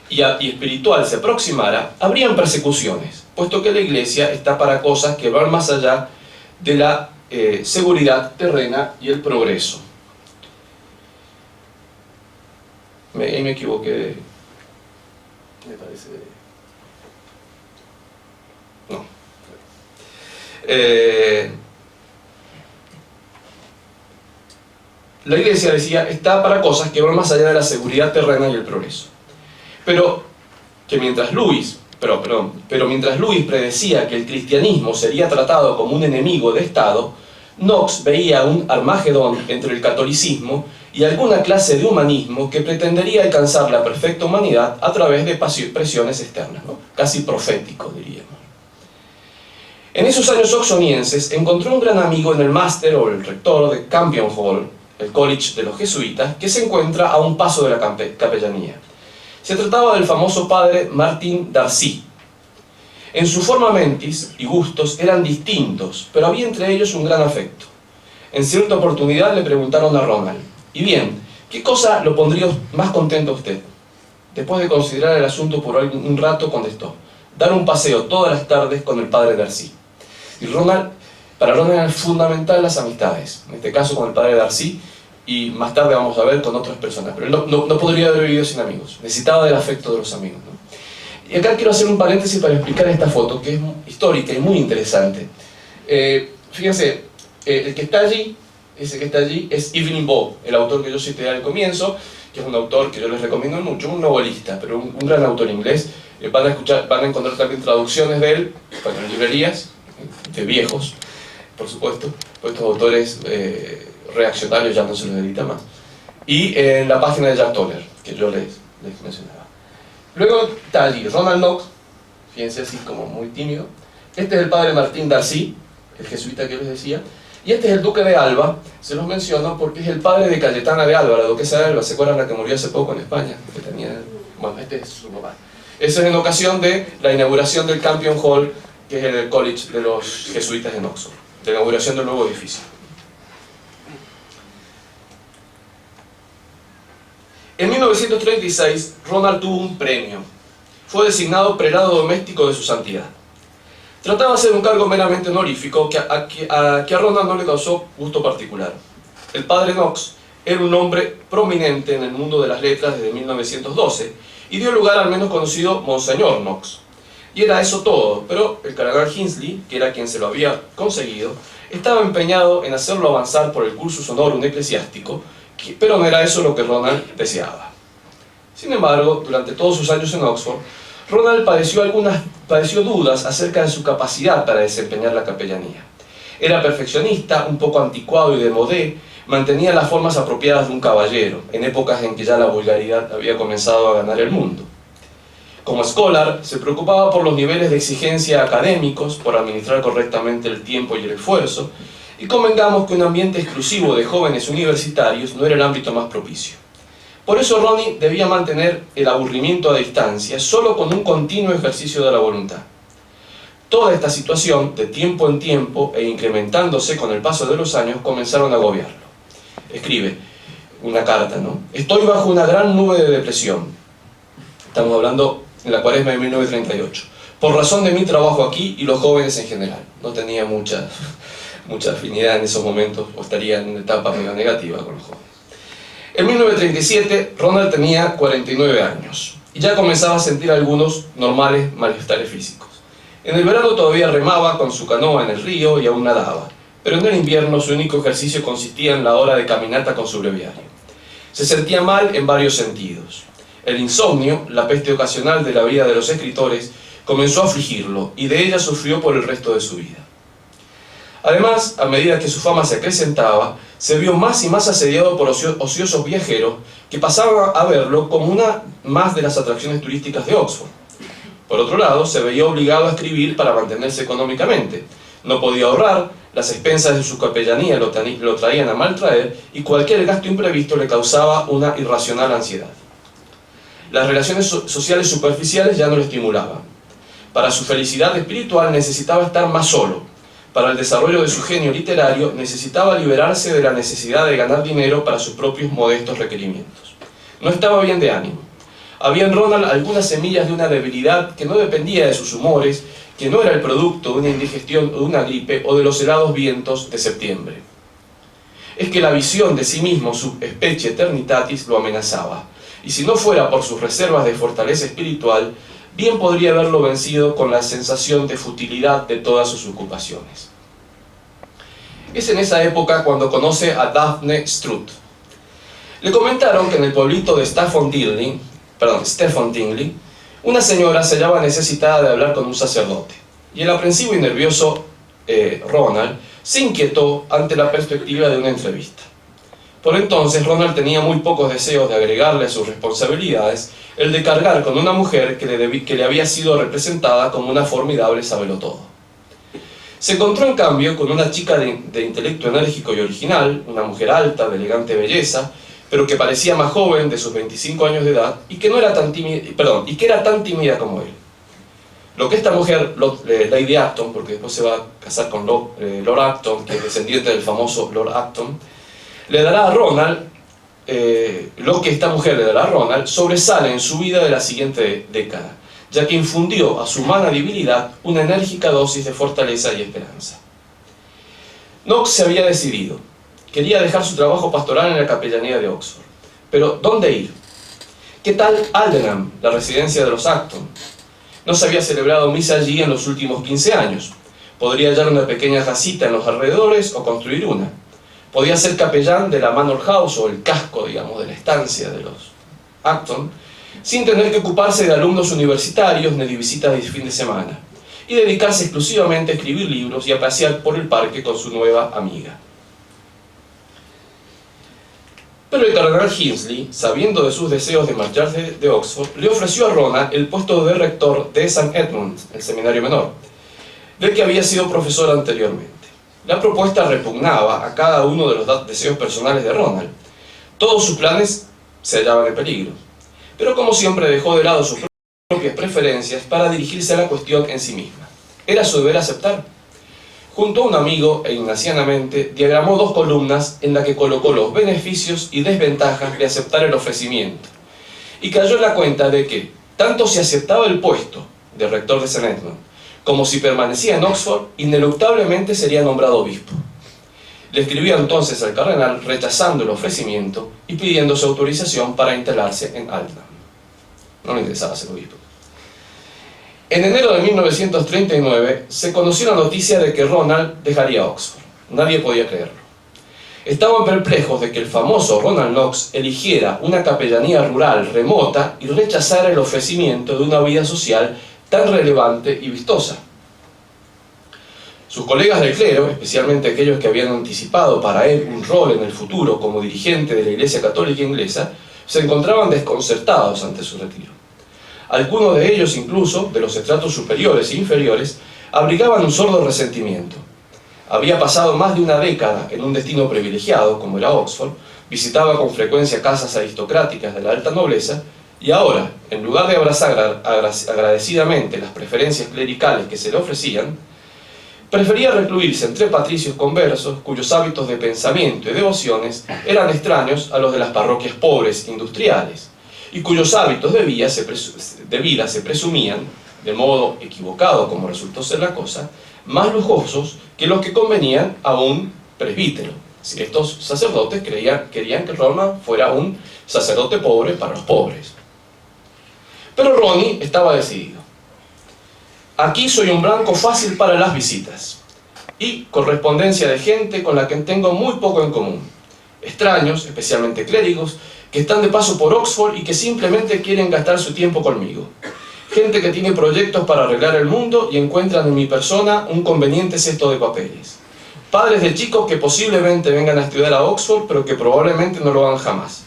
y espiritual se aproximara, habrían persecuciones, puesto que la Iglesia está para cosas que van más allá de la seguridad terrena y el progreso. Ahí me equivoqué, me parece. No. La Iglesia, decía, está para cosas que van más allá de la seguridad terrena y el progreso. Pero mientras Lewis predecía que el cristianismo sería tratado como un enemigo de Estado, Knox veía un Armagedón entre el catolicismo y alguna clase de humanismo que pretendería alcanzar la perfecta humanidad a través de presiones externas, ¿no? Casi profético, diríamos. En esos años oxonienses encontró un gran amigo en el máster o el rector de Campion Hall, el college de los jesuitas, que se encuentra a un paso de la capellanía. Se trataba del famoso padre Martin Darcy. En su forma mentis y gustos eran distintos, pero había entre ellos un gran afecto. En cierta oportunidad le preguntaron a Ronald: «Y bien, ¿qué cosa lo pondría más contento a usted?». Después de considerar el asunto por un rato, contestó: «Dar un paseo todas las tardes con el padre Darcy». Y para Ronald eran fundamental las amistades, en este caso con el padre Darcy, y más tarde vamos a ver con otras personas, pero él no podría haber vivido sin amigos, necesitaba del afecto de los amigos, ¿no? Y acá quiero hacer un paréntesis para explicar esta foto, que es histórica y muy interesante. Fíjense, el que está allí, ese que está allí, es Evelyn Waugh, el autor que yo cité al comienzo, que es un autor que yo les recomiendo mucho, un novelista, pero un gran autor inglés. Van a encontrar también traducciones de él, en librerías, de viejos. por supuesto, pues estos autores reaccionarios ya no se los edita más. Y en la página de Jack Toller, que yo les mencionaba. Luego está allí Ronald Knox, fíjense así como muy tímido. Este es el padre Martín Darcy, el jesuita que les decía. Y este es el duque de Alba, se los menciono porque es el padre de Cayetana de Alba, la duquesa de Alba. ¿Se acuerdan la que murió hace poco en España? Que tenía, bueno, este es su papá. Eso es en ocasión de la inauguración del Campion Hall, que es el college de los jesuitas en Oxford, de la inauguración del nuevo edificio. En 1936, Ronald tuvo un premio. Fue designado prelado doméstico de su santidad. Trataba de ser un cargo meramente honorífico que a Ronald no le causó gusto particular. El padre Knox era un hombre prominente en el mundo de las letras desde 1912 y dio lugar al menos conocido Monseñor Knox. Y era eso todo, pero el cardenal Hinsley, que era quien se lo había conseguido, estaba empeñado en hacerlo avanzar por el cursus honorum eclesiástico, pero no era eso lo que Ronald deseaba. Sin embargo, durante todos sus años en Oxford, Ronald padeció dudas acerca de su capacidad para desempeñar la capellanía. Era perfeccionista, un poco anticuado y de modé, mantenía las formas apropiadas de un caballero, en épocas en que ya la vulgaridad había comenzado a ganar el mundo. Como scholar, se preocupaba por los niveles de exigencia académicos, por administrar correctamente el tiempo y el esfuerzo, y convengamos que un ambiente exclusivo de jóvenes universitarios no era el ámbito más propicio. Por eso Ronnie debía mantener el aburrimiento a distancia, solo con un continuo ejercicio de la voluntad. Toda esta situación, de tiempo en tiempo e incrementándose con el paso de los años, comenzaron a agobiarlo. Escribe una carta, ¿no? Estoy bajo una gran nube de depresión. Estamos hablando en la cuaresma de 1938. Por razón de mi trabajo aquí y los jóvenes en general. No tenía mucha afinidad en esos momentos, o estaría en una etapa medio negativa con los jóvenes. En 1937, Ronald tenía 49 años y ya comenzaba a sentir algunos normales malestares físicos. En el verano todavía remaba con su canoa en el río y aún nadaba, pero en el invierno su único ejercicio consistía en la hora de caminata con su breviario. Se sentía mal en varios sentidos. El insomnio, la peste ocasional de la vida de los escritores, comenzó a afligirlo y de ella sufrió por el resto de su vida. Además, a medida que su fama se acrecentaba, se vio más y más asediado por ociosos viajeros que pasaban a verlo como una más de las atracciones turísticas de Oxford. Por otro lado, se veía obligado a escribir para mantenerse económicamente. No podía ahorrar, las expensas de su capellanía lo traían a maltraer y cualquier gasto imprevisto le causaba una irracional ansiedad. Las relaciones sociales superficiales ya no lo estimulaban. Para su felicidad espiritual necesitaba estar más solo. Para el desarrollo de su genio literario necesitaba liberarse de la necesidad de ganar dinero para sus propios modestos requerimientos. No estaba bien de ánimo. Había en Ronald algunas semillas de una debilidad que no dependía de sus humores, que no era el producto de una indigestión o de una gripe o de los helados vientos de septiembre. Es que la visión de sí mismo, su specie eternitatis, lo amenazaba, y si no fuera por sus reservas de fortaleza espiritual, bien podría haberlo vencido con la sensación de futilidad de todas sus ocupaciones. Es en esa época cuando conoce a Daphne Strutt. Le comentaron que en el pueblito de Stephen Dingley, una señora se hallaba necesitada de hablar con un sacerdote, y el aprensivo y nervioso Ronald se inquietó ante la perspectiva de una entrevista. Por entonces Ronald tenía muy pocos deseos de agregarle a sus responsabilidades el de cargar con una mujer que le había sido representada como una formidable sabelotodo. Se encontró en cambio con una chica de intelecto enérgico y original, una mujer alta, de elegante belleza, pero que parecía más joven, de sus 25 años de edad, y que era tan tímida como él. Lo que esta mujer, Lady Acton, porque después se va a casar con Lord Acton, que es descendiente del famoso Lord Acton, le dará a Ronald, lo que esta mujer le dará a Ronald, sobresale en su vida de la siguiente década, ya que infundió a su humana debilidad una enérgica dosis de fortaleza y esperanza. Knox se había decidido. Quería dejar su trabajo pastoral en la capellanía de Oxford. Pero, ¿dónde ir? ¿Qué tal Aldenham, la residencia de los Acton? No se había celebrado misa allí en los últimos 15 años. Podría hallar una pequeña casita en los alrededores o construir una. Podía ser capellán de la Manor House o el casco, digamos, de la estancia de los Acton, sin tener que ocuparse de alumnos universitarios ni de visitas de fin de semana. y dedicarse exclusivamente a escribir libros y a pasear por el parque con su nueva amiga. Pero el cardenal Hinsley, sabiendo de sus deseos de marcharse de Oxford, le ofreció a Ronald el puesto de rector de St. Edmunds, el seminario menor, del que había sido profesor anteriormente. La propuesta repugnaba a cada uno de los deseos personales de Ronald. Todos sus planes se hallaban en peligro, pero como siempre dejó de lado sus propias preferencias para dirigirse a la cuestión en sí misma. Era su deber aceptar. Junto a un amigo e ignacianamente diagramó 2 columnas en las que colocó los beneficios y desventajas de aceptar el ofrecimiento, y cayó en la cuenta de que, tanto si aceptaba el puesto de rector de St. Edmunds, como si permanecía en Oxford, ineluctablemente sería nombrado obispo. Le escribió entonces al cardenal rechazando el ofrecimiento y pidiendo su autorización para instalarse en Aldenham. No le interesaba ser obispo. En enero de 1939 se conoció la noticia de que Ronald dejaría Oxford. Nadie podía creerlo. Estaban perplejos de que el famoso Ronald Knox eligiera una capellanía rural remota y rechazara el ofrecimiento de una vida social tan relevante y vistosa. Sus colegas del clero, especialmente aquellos que habían anticipado para él un rol en el futuro como dirigente de la Iglesia Católica Inglesa, se encontraban desconcertados ante su retiro. Algunos de ellos, incluso, de los estratos superiores e inferiores, abrigaban un sordo resentimiento. Había pasado más de una década en un destino privilegiado, como era Oxford, visitaba con frecuencia casas aristocráticas de la alta nobleza, y ahora, en lugar de abrazar agradecidamente las preferencias clericales que se le ofrecían, prefería recluirse entre patricios conversos cuyos hábitos de pensamiento y devociones eran extraños a los de las parroquias pobres industriales, y cuyos hábitos de vida se presumían, de modo equivocado como resultó ser la cosa, más lujosos que los que convenían a un presbítero. Si estos sacerdotes querían que Ronald fuera un sacerdote pobre para los pobres. Pero Ronnie estaba decidido. Aquí soy un blanco fácil para las visitas y correspondencia de gente con la que tengo muy poco en común. Extraños, especialmente clérigos, que están de paso por Oxford y que simplemente quieren gastar su tiempo conmigo. Gente que tiene proyectos para arreglar el mundo y encuentran en mi persona un conveniente cesto de papeles. Padres de chicos que posiblemente vengan a estudiar a Oxford, pero que probablemente no lo hagan jamás.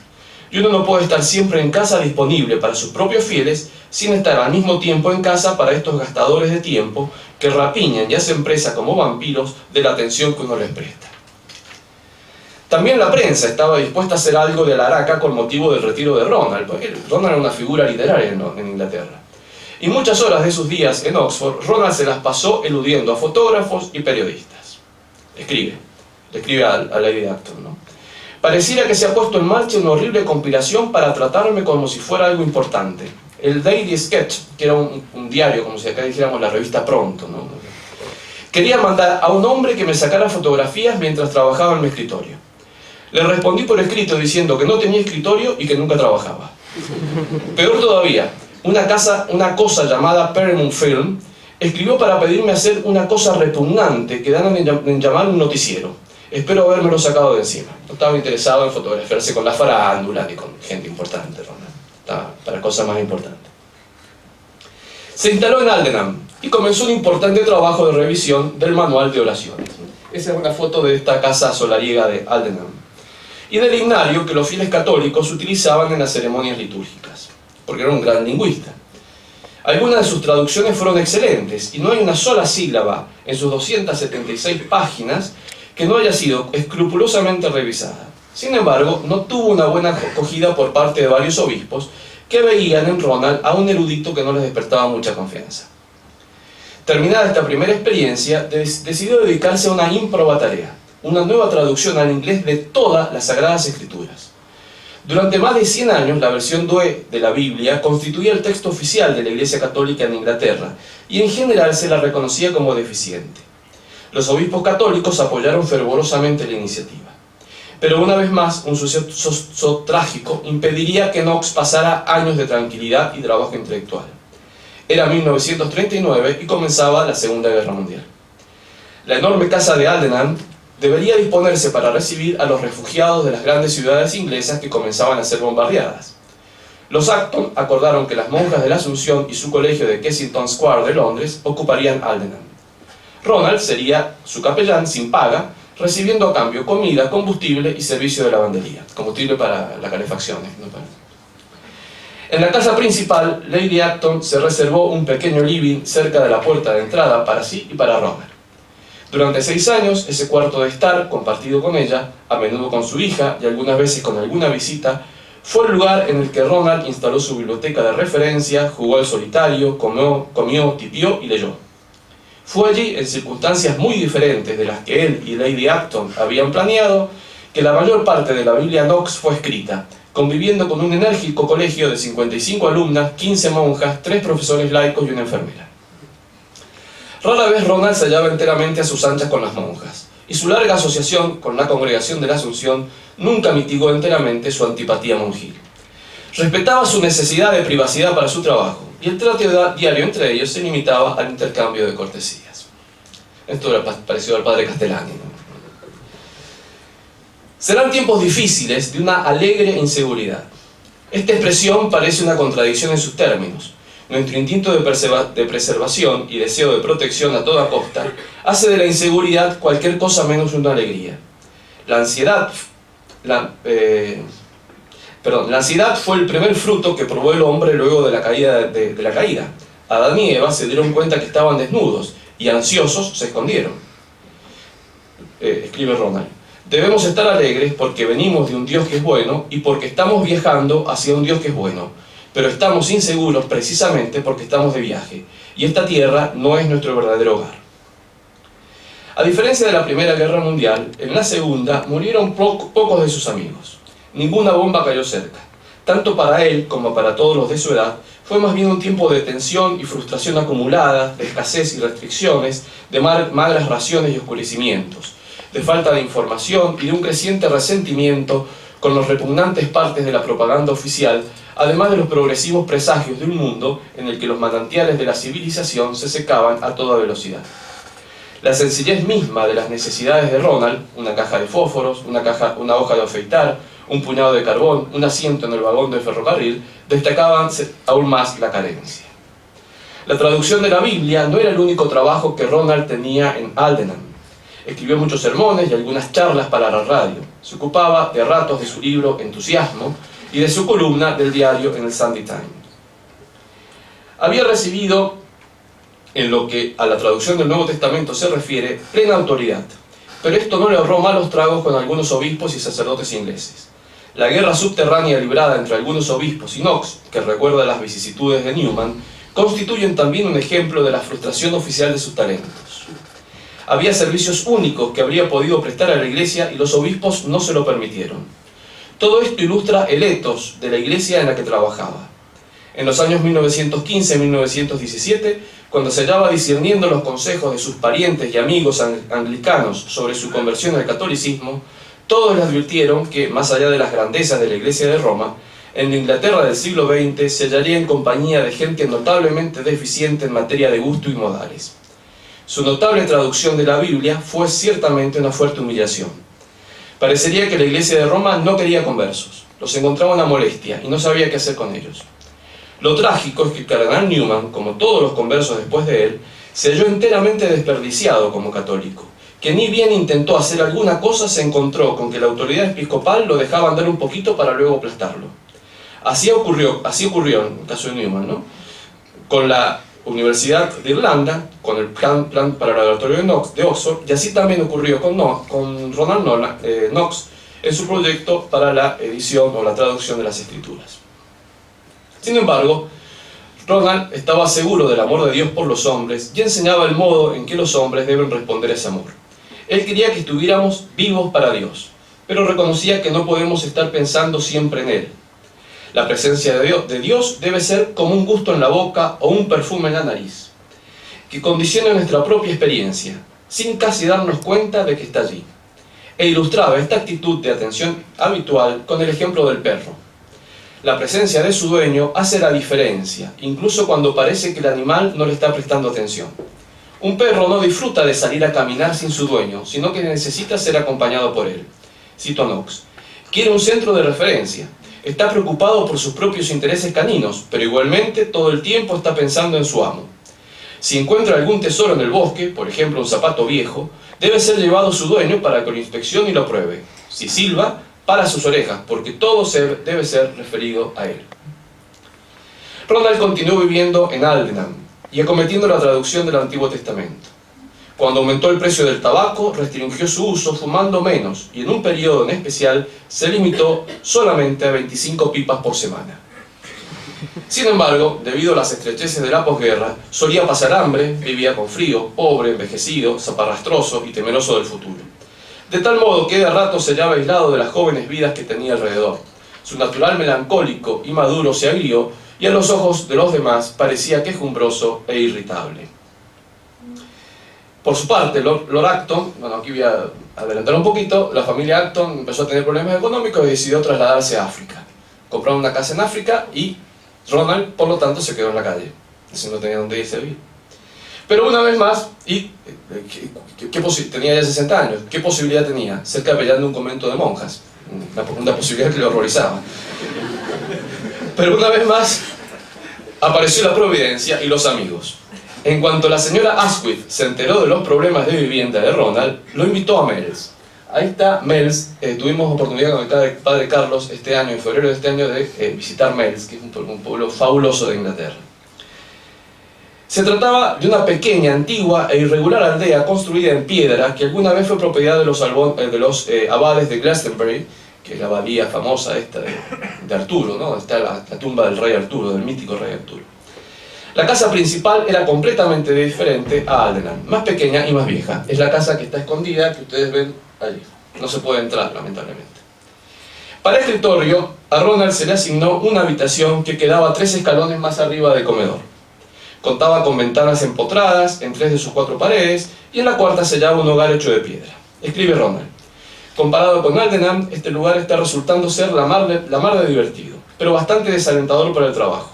Y uno no puede estar siempre en casa disponible para sus propios fieles, sin estar al mismo tiempo en casa para estos gastadores de tiempo que rapiñan y hacen presa como vampiros de la atención que uno les presta. También la prensa estaba dispuesta a hacer algo de la araca con motivo del retiro de Ronald, porque Ronald era una figura literaria en Inglaterra. Y muchas horas de sus días en Oxford, Ronald se las pasó eludiendo a fotógrafos y periodistas. Le escribe a Lady Acton, ¿no? Pareciera que se ha puesto en marcha una horrible conspiración para tratarme como si fuera algo importante. El Daily Sketch, que era un diario, como si acá dijéramos la revista Pronto, ¿no? Quería mandar a un hombre que me sacara fotografías mientras trabajaba en mi escritorio. Le respondí por escrito diciendo que no tenía escritorio y que nunca trabajaba. Peor todavía, una cosa llamada Paramount Film escribió para pedirme hacer una cosa repugnante que dan en llamar un noticiero. Espero habérmelo sacado de encima. No estaba interesado en fotografiarse con la farándula ni con gente importante, Ronald. Estaba para cosas más importantes. Se instaló en Aldenham y comenzó un importante trabajo de revisión del manual de oraciones. Esa es una foto de esta casa solariega de Aldenham y del himnario que los fieles católicos utilizaban en las ceremonias litúrgicas, porque era un gran lingüista. Algunas de sus traducciones fueron excelentes y no hay una sola sílaba en sus 276 páginas que no haya sido escrupulosamente revisada. Sin embargo, no tuvo una buena acogida por parte de varios obispos que veían en Ronald a un erudito que no les despertaba mucha confianza. Terminada esta primera experiencia, decidió dedicarse a una ímproba tarea, una nueva traducción al inglés de todas las Sagradas Escrituras. Durante más de 100 años, la versión Douay de la Biblia constituía el texto oficial de la Iglesia Católica en Inglaterra y en general se la reconocía como deficiente. Los obispos católicos apoyaron fervorosamente la iniciativa. Pero una vez más, un suceso trágico impediría que Knox pasara años de tranquilidad y trabajo intelectual. Era 1939 y comenzaba la Segunda Guerra Mundial. La enorme casa de Aldenham debería disponerse para recibir a los refugiados de las grandes ciudades inglesas que comenzaban a ser bombardeadas. Los Acton acordaron que las monjas de la Asunción y su colegio de Kensington Square de Londres ocuparían Aldenham. Ronald sería su capellán sin paga, recibiendo a cambio comida, combustible y servicio de lavandería. Combustible para la calefacción, ¿no? En la casa principal, Lady Acton se reservó un pequeño living cerca de la puerta de entrada para sí y para Ronald. Durante 6 años, ese cuarto de estar, compartido con ella, a menudo con su hija y algunas veces con alguna visita, fue el lugar en el que Ronald instaló su biblioteca de referencia, jugó al solitario, comió, tipió y leyó. Fue allí, en circunstancias muy diferentes de las que él y Lady Acton habían planeado, que la mayor parte de la Biblia Knox fue escrita, conviviendo con un enérgico colegio de 55 alumnas, 15 monjas, 3 profesores laicos y una enfermera. Rara vez Ronald se hallaba enteramente a sus anchas con las monjas, y su larga asociación con la congregación de la Asunción nunca mitigó enteramente su antipatía monjil. Respetaba su necesidad de privacidad para su trabajo, y el trato diario entre ellos se limitaba al intercambio de cortesías. Esto era parecido al padre Castellani, ¿no? Serán tiempos difíciles de una alegre inseguridad. Esta expresión parece una contradicción en sus términos. Nuestro instinto de preservación y deseo de protección a toda costa hace de la inseguridad cualquier cosa menos una alegría. La ansiedad fue el primer fruto que probó el hombre luego de la caída. Adán y Eva se dieron cuenta que estaban desnudos y ansiosos se escondieron. Escribe Ronald. Debemos estar alegres porque venimos de un Dios que es bueno y porque estamos viajando hacia un Dios que es bueno. Pero estamos inseguros precisamente porque estamos de viaje, y esta tierra no es nuestro verdadero hogar. A diferencia de la Primera Guerra Mundial, en la Segunda murieron pocos de sus amigos. Ninguna bomba cayó cerca. Tanto para él como para todos los de su edad, fue más bien un tiempo de tensión y frustración acumulada, de escasez y restricciones, de magras raciones y oscurecimientos, de falta de información y de un creciente resentimiento con los repugnantes partes de la propaganda oficial, además de los progresivos presagios de un mundo en el que los manantiales de la civilización se secaban a toda velocidad. La sencillez misma de las necesidades de Ronald, una caja de fósforos, una hoja de afeitar, un puñado de carbón, un asiento en el vagón del ferrocarril, destacaban aún más la carencia. La traducción de la Biblia no era el único trabajo que Ronald tenía en Aldenham. Escribió muchos sermones y algunas charlas para la radio. Se ocupaba de ratos de su libro Entusiasmo y de su columna del diario en el Sunday Times. Había recibido, en lo que a la traducción del Nuevo Testamento se refiere, plena autoridad, pero esto no le ahorró malos tragos con algunos obispos y sacerdotes ingleses. La guerra subterránea librada entre algunos obispos y Knox, que recuerda las vicisitudes de Newman, constituyen también un ejemplo de la frustración oficial de sus talentos. Había servicios únicos que habría podido prestar a la Iglesia y los obispos no se lo permitieron. Todo esto ilustra el ethos de la Iglesia en la que trabajaba. En los años 1915-1917, cuando se hallaba discerniendo los consejos de sus parientes y amigos anglicanos sobre su conversión al catolicismo, todos le advirtieron que, más allá de las grandezas de la Iglesia de Roma, en la Inglaterra del siglo XX se hallaría en compañía de gente notablemente deficiente en materia de gusto y modales. Su notable traducción de la Biblia fue ciertamente una fuerte humillación. Parecería que la Iglesia de Roma no quería conversos, los encontraba una molestia y no sabía qué hacer con ellos. Lo trágico es que el cardenal Newman, como todos los conversos después de él, se halló enteramente desperdiciado como católico, que ni bien intentó hacer alguna cosa se encontró con que la autoridad episcopal lo dejaba andar un poquito para luego aplastarlo. Así ocurrió en el caso de Newman, ¿no? Con la Universidad de Irlanda, con el plan para el laboratorio de Oxford, y así también ocurrió con Ronald Knox en su proyecto para la edición o la traducción de las Escrituras. Sin embargo, Ronald estaba seguro del amor de Dios por los hombres y enseñaba el modo en que los hombres deben responder a ese amor. Él quería que estuviéramos vivos para Dios, pero reconocía que no podemos estar pensando siempre en Él. La presencia de Dios debe ser como un gusto en la boca o un perfume en la nariz, que condicione nuestra propia experiencia, sin casi darnos cuenta de que está allí. E ilustraba esta actitud de atención habitual con el ejemplo del perro. La presencia de su dueño hace la diferencia, incluso cuando parece que el animal no le está prestando atención. Un perro no disfruta de salir a caminar sin su dueño, sino que necesita ser acompañado por él. Cito a Knox. Quiere un centro de referencia. Está preocupado por sus propios intereses caninos, pero igualmente todo el tiempo está pensando en su amo. Si encuentra algún tesoro en el bosque, por ejemplo un zapato viejo, debe ser llevado a su dueño para que lo inspeccione y lo pruebe. Si silba, para sus orejas, porque todo debe ser referido a él. Ronald continuó viviendo en Aldenham y acometiendo la traducción del Antiguo Testamento. Cuando aumentó el precio del tabaco, restringió su uso fumando menos y en un periodo en especial se limitó solamente a 25 pipas por semana. Sin embargo, debido a las estrecheces de la posguerra, solía pasar hambre, vivía con frío, pobre, envejecido, zaparrastroso y temeroso del futuro. De tal modo que de rato se hallaba aislado de las jóvenes vidas que tenía alrededor. Su natural melancólico y maduro se agrió y a los ojos de los demás parecía quejumbroso e irritable. Por su parte, Lord Acton, bueno, aquí voy a adelantar un poquito, la familia Acton empezó a tener problemas económicos y decidió trasladarse a África. Compraron una casa en África y Ronald, por lo tanto, se quedó en la calle, así no tenía dónde irse a vivir. Pero una vez más, tenía ya 60 años, ¿qué posibilidad tenía? Ser capellán de un convento de monjas, una posibilidad que le horrorizaba. Pero una vez más, apareció la providencia y los amigos. En cuanto la señora Asquith se enteró de los problemas de vivienda de Ronald, lo invitó a Mells. Ahí está Mells. Tuvimos oportunidad con el padre Carlos este año, en febrero de este año, de visitar Mells, que es un pueblo fabuloso de Inglaterra. Se trataba de una pequeña, antigua e irregular aldea construida en piedra que alguna vez fue propiedad de los abades de Glastonbury, que es la abadía famosa esta de Arturo, ¿no? Está la tumba del rey Arturo, del mítico rey Arturo. La casa principal era completamente diferente a Aldenham, más pequeña y más vieja. Es la casa que está escondida, que ustedes ven allí. No se puede entrar, lamentablemente. Para el escritorio, a Ronald se le asignó una habitación que quedaba 3 escalones más arriba del comedor. Contaba con ventanas empotradas en 3 de sus 4 paredes, y en la cuarta se hallaba un hogar hecho de piedra. Escribe Ronald: comparado con Aldenham, este lugar está resultando ser la mar de divertido, pero bastante desalentador para el trabajo.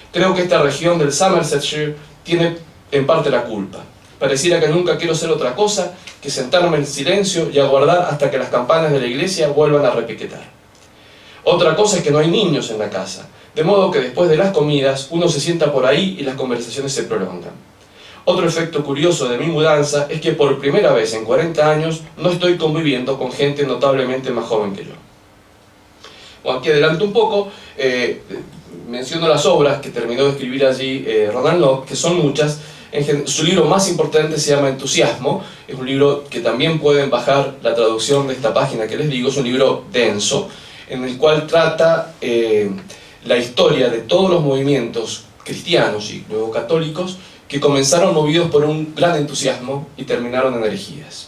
Creo que esta región del Somersetshire tiene en parte la culpa. Pareciera que nunca quiero ser otra cosa que sentarme en silencio y aguardar hasta que las campanas de la iglesia vuelvan a repiquetar. Otra cosa es que no hay niños en la casa, de modo que después de las comidas uno se sienta por ahí y las conversaciones se prolongan. Otro efecto curioso de mi mudanza es que por primera vez en 40 años no estoy conviviendo con gente notablemente más joven que yo. Bueno, aquí adelanto un poco. Menciono las obras que terminó de escribir allí Ronald Locke, que son muchas. Su libro más importante se llama Entusiasmo. Es un libro que también pueden bajar la traducción de esta página que les digo. Es un libro denso, en el cual trata la historia de todos los movimientos cristianos y luego católicos que comenzaron movidos por un gran entusiasmo y terminaron en herejías.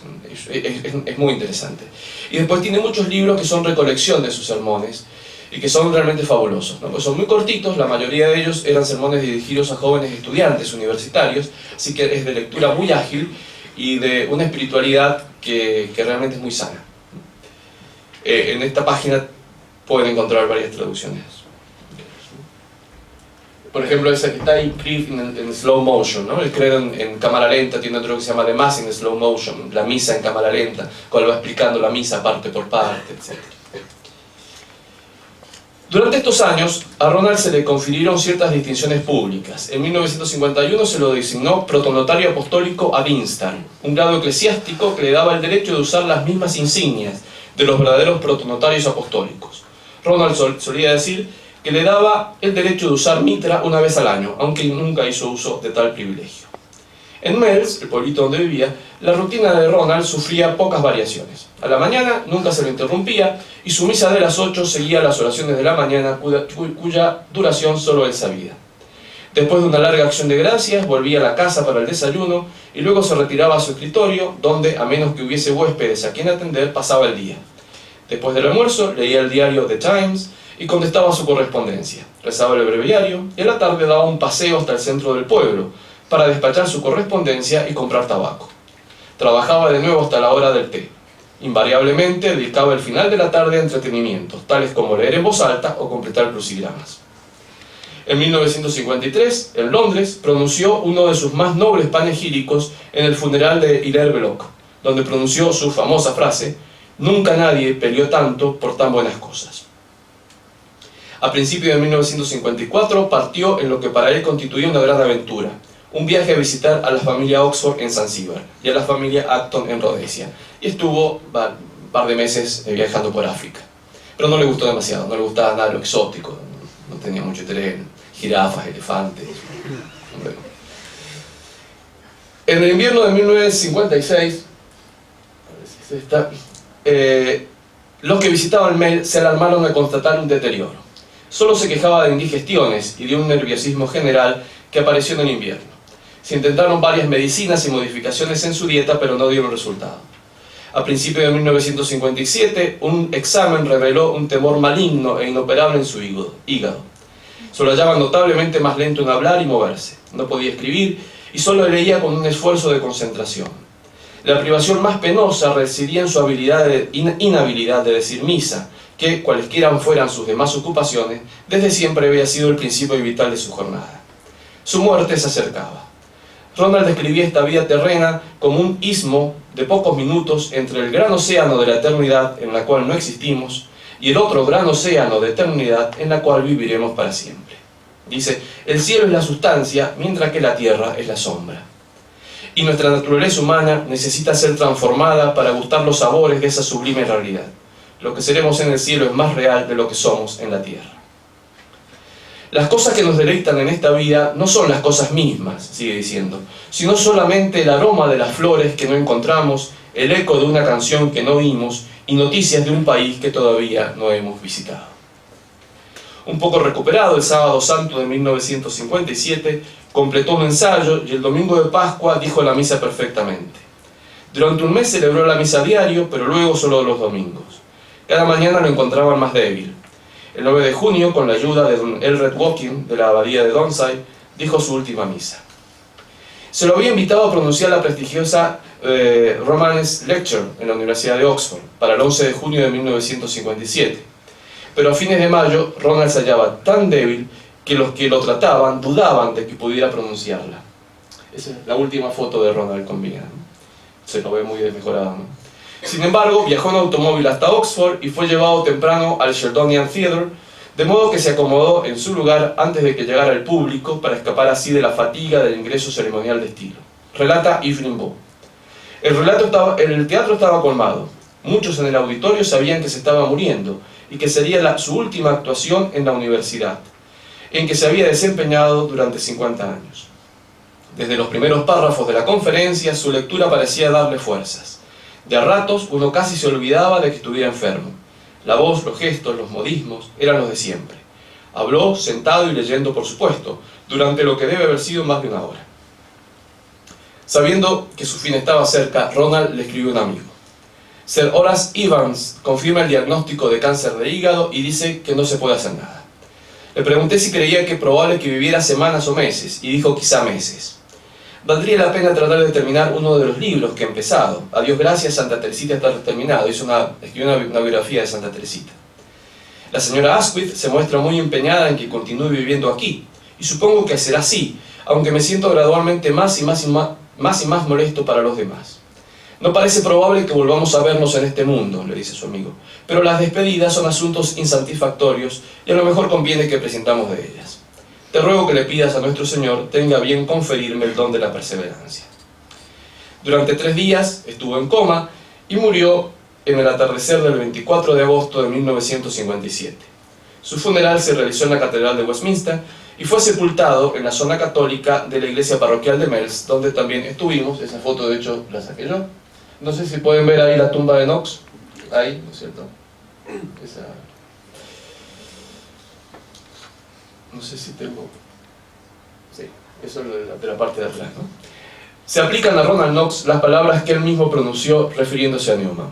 Es muy interesante. Y después tiene muchos libros que son recolección de sus sermones, y que son realmente fabulosos, ¿no? Pues son muy cortitos, la mayoría de ellos eran sermones dirigidos a jóvenes estudiantes universitarios, así que es de lectura muy ágil y de una espiritualidad que realmente es muy sana. En esta página pueden encontrar varias traducciones. Por ejemplo, ese que está ahí, Creed en slow motion, ¿no? El credo en cámara lenta. Tiene otro que se llama The Mass in slow motion, la misa en cámara lenta, cual va explicando la misa parte por parte, etc. Durante estos años, a Ronald se le confirieron ciertas distinciones públicas. En 1951 se lo designó protonotario apostólico ad instar, un grado eclesiástico que le daba el derecho de usar las mismas insignias de los verdaderos protonotarios apostólicos. Ronald solía decir que le daba el derecho de usar mitra una vez al año, aunque nunca hizo uso de tal privilegio. En Mells, el pueblito donde vivía, la rutina de Ronald sufría pocas variaciones. A la mañana nunca se lo interrumpía y su misa de las 8 seguía las oraciones de la mañana cuya duración solo él sabía. Después de una larga acción de gracias, volvía a la casa para el desayuno y luego se retiraba a su escritorio, donde, a menos que hubiese huéspedes a quien atender, pasaba el día. Después del almuerzo, leía el diario The Times y contestaba su correspondencia. Rezaba el breviario y a la tarde daba un paseo hasta el centro del pueblo para despachar su correspondencia y comprar tabaco. Trabajaba de nuevo hasta la hora del té. Invariablemente dedicaba el final de la tarde a entretenimientos, tales como leer en voz alta o completar crucigramas. En 1953, en Londres, pronunció uno de sus más nobles panegíricos en el funeral de Hilaire Belloc, donde pronunció su famosa frase: «Nunca nadie peleó tanto por tan buenas cosas». A principios de 1954 partió en lo que para él constituía una gran aventura, un viaje a visitar a la familia Oxford en Zanzíbar y a la familia Acton en Rodesia, y estuvo un par de meses viajando por África. Pero no le gustó demasiado, no le gustaba nada lo exótico, no tenía mucho interés en jirafas, elefantes. Bueno. En el invierno de 1956, los que visitaban Mel se alarmaron al constatar un deterioro. Solo se quejaba de indigestiones y de un nerviosismo general que apareció en el invierno. Se intentaron varias medicinas y modificaciones en su dieta, pero no dieron resultado. A principios de 1957, un examen reveló un tumor maligno e inoperable en su hígado. Se lo hallaba notablemente más lento en hablar y moverse. No podía escribir y solo leía con un esfuerzo de concentración. La privación más penosa residía en su inhabilidad de decir misa, que, cualesquiera fueran sus demás ocupaciones, desde siempre había sido el principio vital de su jornada. Su muerte se acercaba. Ronald describía esta vida terrena como un istmo de pocos minutos entre el gran océano de la eternidad en la cual no existimos y el otro gran océano de eternidad en la cual viviremos para siempre. Dice, el cielo es la sustancia, mientras que la tierra es la sombra. Y nuestra naturaleza humana necesita ser transformada para gustar los sabores de esa sublime realidad. Lo que seremos en el cielo es más real de lo que somos en la tierra. Las cosas que nos deleitan en esta vida no son las cosas mismas, sigue diciendo, sino solamente el aroma de las flores que no encontramos, el eco de una canción que no oímos y noticias de un país que todavía no hemos visitado. Un poco recuperado, el sábado santo de 1957, completó un ensayo y el domingo de Pascua dijo la misa perfectamente. Durante un mes celebró la misa diario, pero luego solo los domingos. Cada mañana lo encontraban más débil. El 9 de junio, con la ayuda de don Elred Walking, de la abadía de Donside, dijo su última misa. Se lo había invitado a pronunciar la prestigiosa Romanes Lecture en la Universidad de Oxford, para el 11 de junio de 1957. Pero a fines de mayo, Ronald se hallaba tan débil que los que lo trataban dudaban de que pudiera pronunciarla. Esa es la última foto de Ronald con vida, ¿no? Se lo ve muy desmejorado, ¿no? Sin embargo, viajó en automóvil hasta Oxford y fue llevado temprano al Sheldonian Theatre, de modo que se acomodó en su lugar antes de que llegara el público para escapar así de la fatiga del ingreso ceremonial de estilo. Relata Evelyn Waugh. El teatro estaba colmado. Muchos en el auditorio sabían que se estaba muriendo y que sería su última actuación en la universidad, en que se había desempeñado durante 50 años. Desde los primeros párrafos de la conferencia, su lectura parecía darle fuerzas. De a ratos uno casi se olvidaba de que estuviera enfermo. La voz, los gestos, los modismos eran los de siempre. Habló sentado y leyendo, por supuesto, durante lo que debe haber sido más de una hora. Sabiendo que su fin estaba cerca, Ronald le escribió a un amigo. Sir Horace Evans confirma el diagnóstico de cáncer de hígado y dice que no se puede hacer nada. Le pregunté si creía que es probable que viviera semanas o meses, y dijo quizá meses. Valdría la pena tratar de terminar uno de los libros que he empezado. A Dios gracias, Santa Teresita está terminado. Escribió una biografía de Santa Teresita. La señora Asquith se muestra muy empeñada en que continúe viviendo aquí, y supongo que será así, aunque me siento gradualmente más y más molesto para los demás. No parece probable que volvamos a vernos en este mundo, le dice su amigo, pero las despedidas son asuntos insatisfactorios y a lo mejor conviene que presentamos de ellas. Te ruego que le pidas a nuestro Señor tenga bien conferirme el don de la perseverancia. Durante 3 días estuvo en coma y murió en el atardecer del 24 de agosto de 1957. Su funeral se realizó en la Catedral de Westminster y fue sepultado en la zona católica de la iglesia parroquial de Mells, donde también estuvimos. Esa foto de hecho la saqué yo. No sé si pueden ver ahí la tumba de Knox. Ahí, ¿no es cierto? Esa... No sé si tengo... Sí, eso es de la parte de atrás, ¿no? Se aplican a Ronald Knox las palabras que él mismo pronunció refiriéndose a Newman.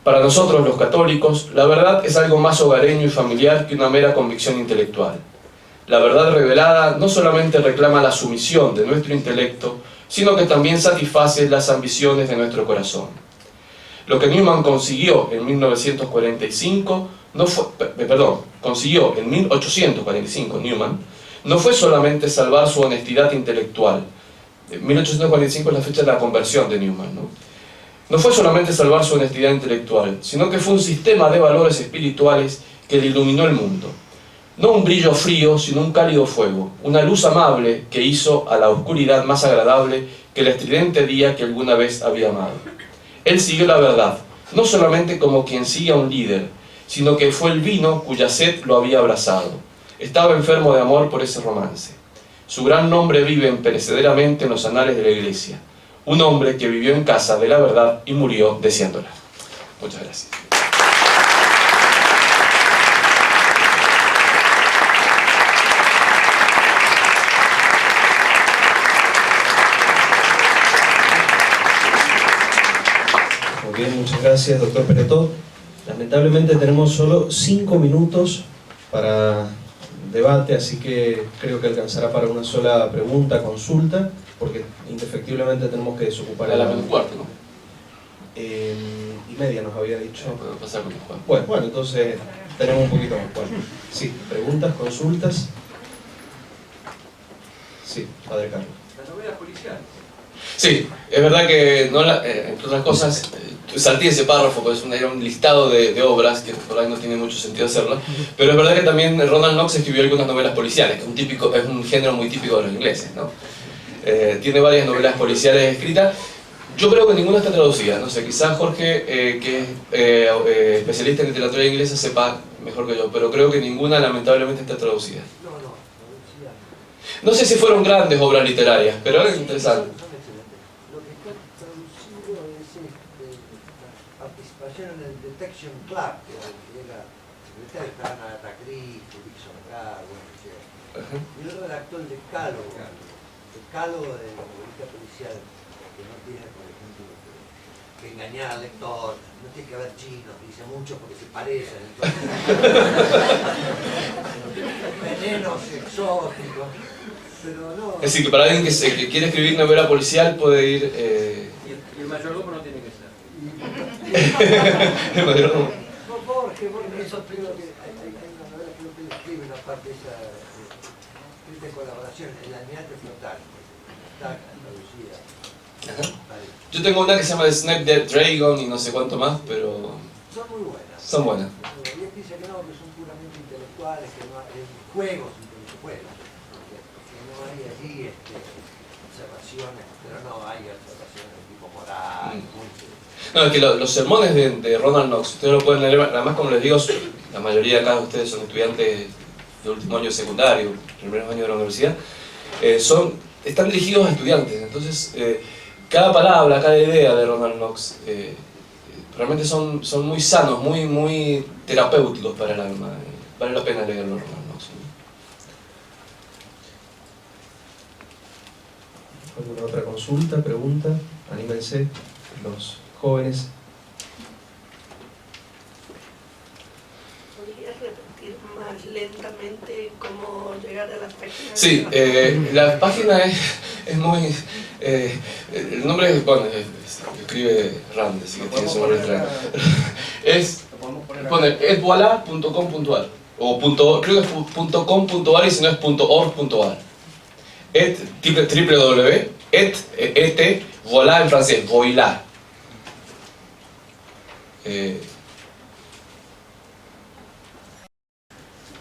Para nosotros los católicos, la verdad es algo más hogareño y familiar que una mera convicción intelectual. La verdad revelada no solamente reclama la sumisión de nuestro intelecto, sino que también satisface las ambiciones de nuestro corazón. Lo que Newman consiguió en 1845 Newman, no fue solamente salvar su honestidad intelectual. 1845 es la fecha de la conversión de Newman, ¿no? No fue solamente salvar su honestidad intelectual, sino que fue un sistema de valores espirituales que le iluminó el mundo. No un brillo frío, sino un cálido fuego, una luz amable que hizo a la oscuridad más agradable que el estridente día que alguna vez había amado. Él siguió la verdad, no solamente como quien sigue a un líder, sino que fue el vino cuya sed lo había abrazado. Estaba enfermo de amor por ese romance. Su gran nombre vive imperecederamente en los anales de la Iglesia. Un hombre que vivió en casa de la verdad y murió deseándola. Muchas gracias. Muy bien, muchas gracias, doctor Peretó. Lamentablemente tenemos solo 5 minutos para debate, así que creo que alcanzará para una sola pregunta, consulta, porque indefectiblemente tenemos que desocupar A la menos cuarto, ¿no? Y media nos había dicho. No puedo pasar con el Juan. Bueno, entonces tenemos un poquito más. Bueno, sí, preguntas, consultas. Sí, padre Carlos. La novela policial. Sí, es verdad que, no entre otras cosas, salté ese párrafo, porque era un listado de obras, que por ahí no tiene mucho sentido hacerlo, pero es verdad que también Ronald Knox escribió algunas novelas policiales, que es un género muy típico de los ingleses, ¿no? Tiene varias novelas policiales escritas. Yo creo que ninguna está traducida, no sé, quizás Jorge, que es especialista en literatura inglesa, sepa mejor que yo, pero creo que ninguna lamentablemente está traducida. No sé si fueron grandes obras literarias, pero es interesante. Lo que está traducido es participación en el Detection Club, que era estaban Agatha Christie, Dixon Garwin, y el redactor de Decálogo, de la novelita policial, que no tiene, por ejemplo, que engañar al lector, no tiene que haber chinos, dice mucho porque se parecen, entonces, venenos exóticos, pero no. Es decir, que para alguien que quiere escribir novela policial puede ir... Y el mayordomo no tiene que ser. el mayordomo. No, Borges, eso creo que hay una novela que él escribe, una parte de esa escrita en colaboración, El almirante flotante, está traducida. Vale. Yo tengo una que se llama The Snake Dead Dragon y no sé cuánto más, pero Son muy buenas. son buenas. Y él dice que no, que son puramente intelectuales, que no hay juegos intelectuales, que no hay allí observaciones, pero no hay observaciones de tipo moral. No, es que los sermones de Ronald Knox, ustedes lo pueden leer, además como les digo, la mayoría de acá de ustedes son estudiantes de último año de secundario, primeros años de la universidad, están dirigidos a estudiantes, entonces cada palabra, cada idea de Ronald Knox realmente son muy sanos, muy terapéuticos para el alma. Vale la pena leerlo, Ronald Knox. ¿Alguna otra consulta, pregunta? Anímense, los jóvenes. ¿Podrías repetir más lentamente cómo llegar a las páginas? Sí, la página es muy... el nombre es... Bueno, escribe Rand, así que tiene su nombre extraño. Pone etvoila.com.ar o creo que es .com.ar y si no es .org.ar. Voilà en francés, voila.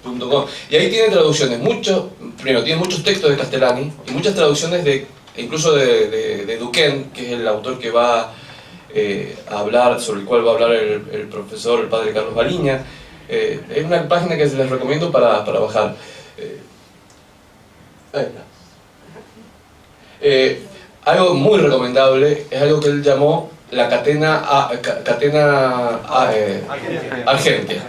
.com. Y ahí tiene traducciones, primero tiene muchos textos de Castellani y muchas traducciones incluso de Duquesne, que es el autor que va a hablar, sobre el cual va a hablar el profesor, el padre Carlos Baliña. Es una página que les recomiendo para bajar. Ahí está. Algo muy recomendable es algo que él llamó la catena Argentia,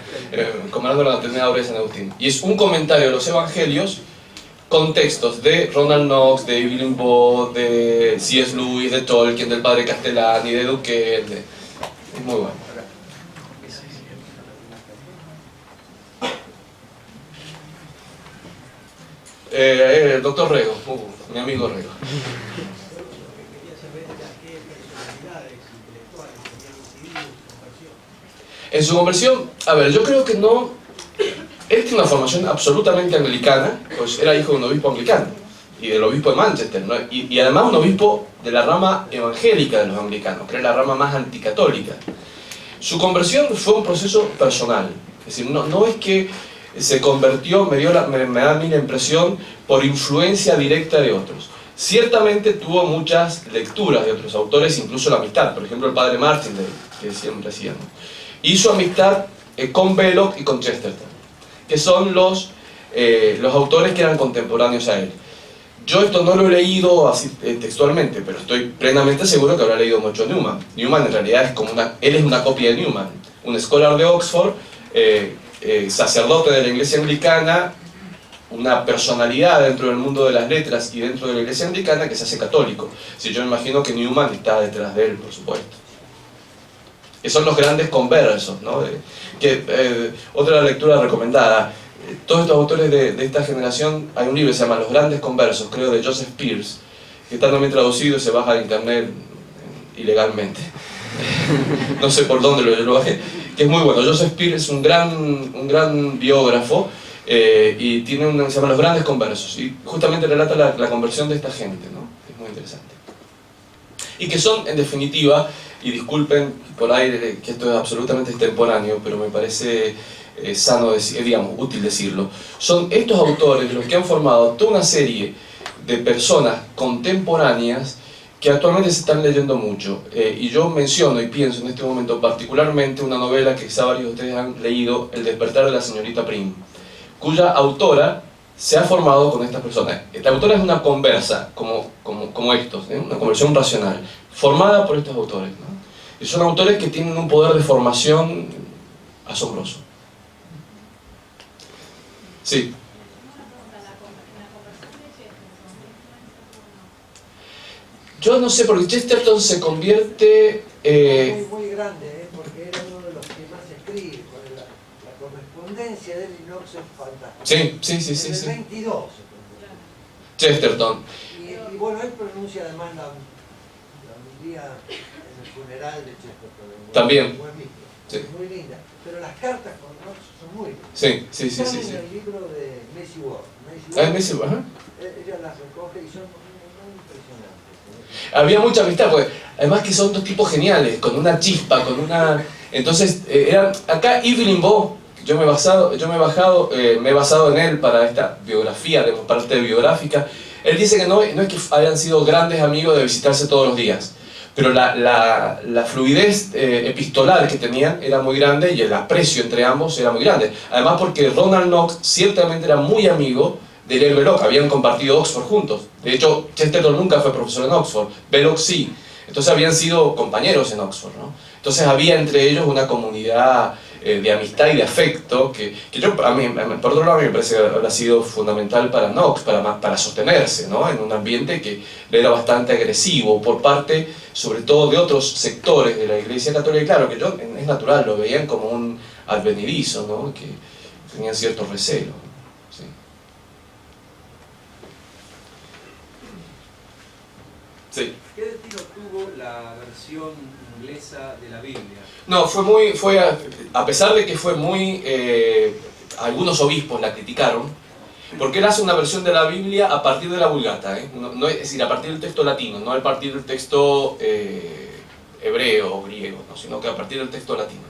comparando la catena Aurea de San Agustín. Y es un comentario de los evangelios con textos de Ronald Knox, de Evelyn Waugh, de C.S. Lewis, de Tolkien, del padre Castellani, de Duquesne. Es muy bueno. El doctor Rego, mi amigo Rego. En su conversión, a ver, yo creo que no... Él tiene una formación absolutamente anglicana, pues era hijo de un obispo anglicano, y del obispo de Manchester, ¿no? y además un obispo de la rama evangélica de los anglicanos, que era la rama más anticatólica. Su conversión fue un proceso personal, es decir, no es que se convirtió, me da a mí la impresión, por influencia directa de otros. Ciertamente tuvo muchas lecturas de otros autores, incluso la amistad, por ejemplo el padre Martindale, que siempre hacíamos. Hizo amistad con Belloc y con Chesterton, que son los autores que eran contemporáneos a él. Yo esto no lo he leído así textualmente, pero estoy plenamente seguro que habrá leído mucho Newman. Newman en realidad es como él es una copia de Newman, un scholar de Oxford, sacerdote de la iglesia anglicana, una personalidad dentro del mundo de las letras y dentro de la iglesia anglicana que se hace católico. Si yo me imagino que Newman está detrás de él, por supuesto. Que son los grandes conversos, ¿no? Otra lectura recomendada. Todos estos autores de esta generación, hay un libro que se llama Los Grandes Conversos, creo, de Joseph Pearce, que está también traducido y se baja de internet ilegalmente. No sé por dónde lo bajé, que es muy bueno. Joseph Pearce es un gran biógrafo, y tiene se llama Los Grandes Conversos, y justamente relata la conversión de esta gente, ¿no? Es muy interesante. Y que son, en definitiva, y disculpen por ahí que esto es absolutamente extemporáneo, pero me parece sano, digamos, útil decirlo, son estos autores los que han formado toda una serie de personas contemporáneas que actualmente se están leyendo mucho. Y yo menciono y pienso en este momento particularmente una novela que quizá varios de ustedes han leído, El despertar de la señorita Prim, cuya autora se ha formado con estas personas. Esta autora es una conversa, como estos, una conversión racional, formada por estos autores, ¿no? Y son autores que tienen un poder de formación asombroso. Sí. Yo no sé, porque Chesterton se convierte... muy grande, porque era uno de los que más escribe. La correspondencia de él y Knox es fantástica. Sí. En el 22. Chesterton. Y bueno, él pronuncia además la homilía en el funeral de Chesterton. También. Sí. Es muy linda. Pero las cartas con Knox son muy lindas. Sí. Están en el libro de Macy Ward. Macy Ward, ajá. Ella las recoge y son muy impresionantes. Había mucha amistad, pues, además que son dos tipos geniales, con una chispa, con una... Entonces, acá Evelyn Waugh, yo me he basado en él para esta biografía, de parte biográfica. Él dice que no es que hayan sido grandes amigos de visitarse todos los días, pero la fluidez epistolar que tenían era muy grande y el aprecio entre ambos era muy grande. Además porque Ronald Knox ciertamente era muy amigo de Hilaire Belloc, habían compartido Oxford juntos. De hecho, Chesterton nunca fue profesor en Oxford, Belloc sí. Entonces habían sido compañeros en Oxford, ¿no? Entonces había entre ellos una comunidad de amistad y de afecto que a mí, por otro lado, me parece que habrá sido fundamental para Knox, para sostenerse, ¿no? En un ambiente que le era bastante agresivo por parte, sobre todo, de otros sectores de la Iglesia Católica. Y claro, que es natural, lo veían como un advenedizo, ¿no? Que tenían cierto recelo. ¿Sí? Sí. ¿Qué destino tuvo la versión inglesa de la Biblia? No, a pesar de que fue muy... algunos obispos la criticaron, porque él hace una versión de la Biblia a partir de la Vulgata, no, es decir, a partir del texto latino, no a partir del texto hebreo o griego, ¿no? Sino que a partir del texto latino.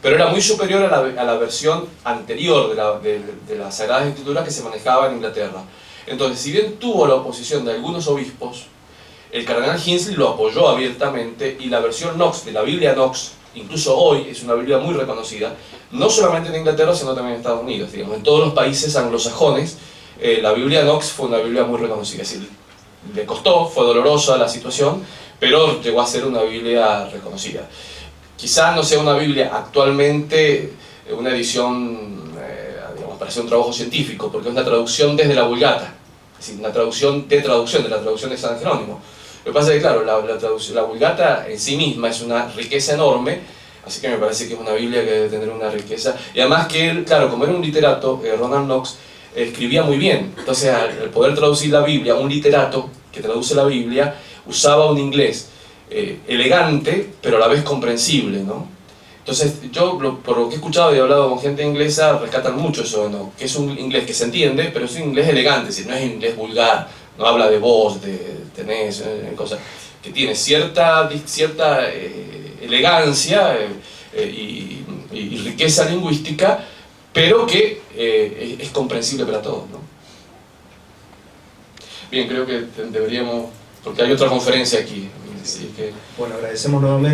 Pero era muy superior a la versión anterior de las Sagradas Escrituras que se manejaba en Inglaterra. Entonces, si bien tuvo la oposición de algunos obispos, el cardenal Hinsley lo apoyó abiertamente, y la versión Knox de la Biblia Knox, incluso hoy, es una Biblia muy reconocida, no solamente en Inglaterra, sino también en Estados Unidos. Digamos, en todos los países anglosajones, la Biblia Knox fue una Biblia muy reconocida. Es decir, le costó, fue dolorosa la situación, pero llegó a ser una Biblia reconocida. Quizás no sea una Biblia actualmente, una edición, digamos, para hacer un trabajo científico, porque es una traducción desde la Vulgata, es decir, una traducción de la traducción de San Jerónimo. Lo que pasa es que, claro, la Vulgata en sí misma es una riqueza enorme, así que me parece que es una Biblia que debe tener una riqueza. Y además que él, claro, como era un literato, Ronald Knox escribía muy bien. Entonces, al poder traducir la Biblia, un literato que traduce la Biblia usaba un inglés elegante, pero a la vez comprensible, ¿no? Entonces, yo, por lo que he escuchado y he hablado con gente inglesa, rescatan mucho eso, ¿no? Que es un inglés que se entiende, pero es un inglés elegante, es decir, no es inglés vulgar, no habla de vos, de tenés, cosas, que tiene cierta elegancia y riqueza lingüística, pero que es comprensible para todos, ¿no? Bien, creo que deberíamos, porque hay otra conferencia aquí, así que... Bueno, agradecemos nuevamente.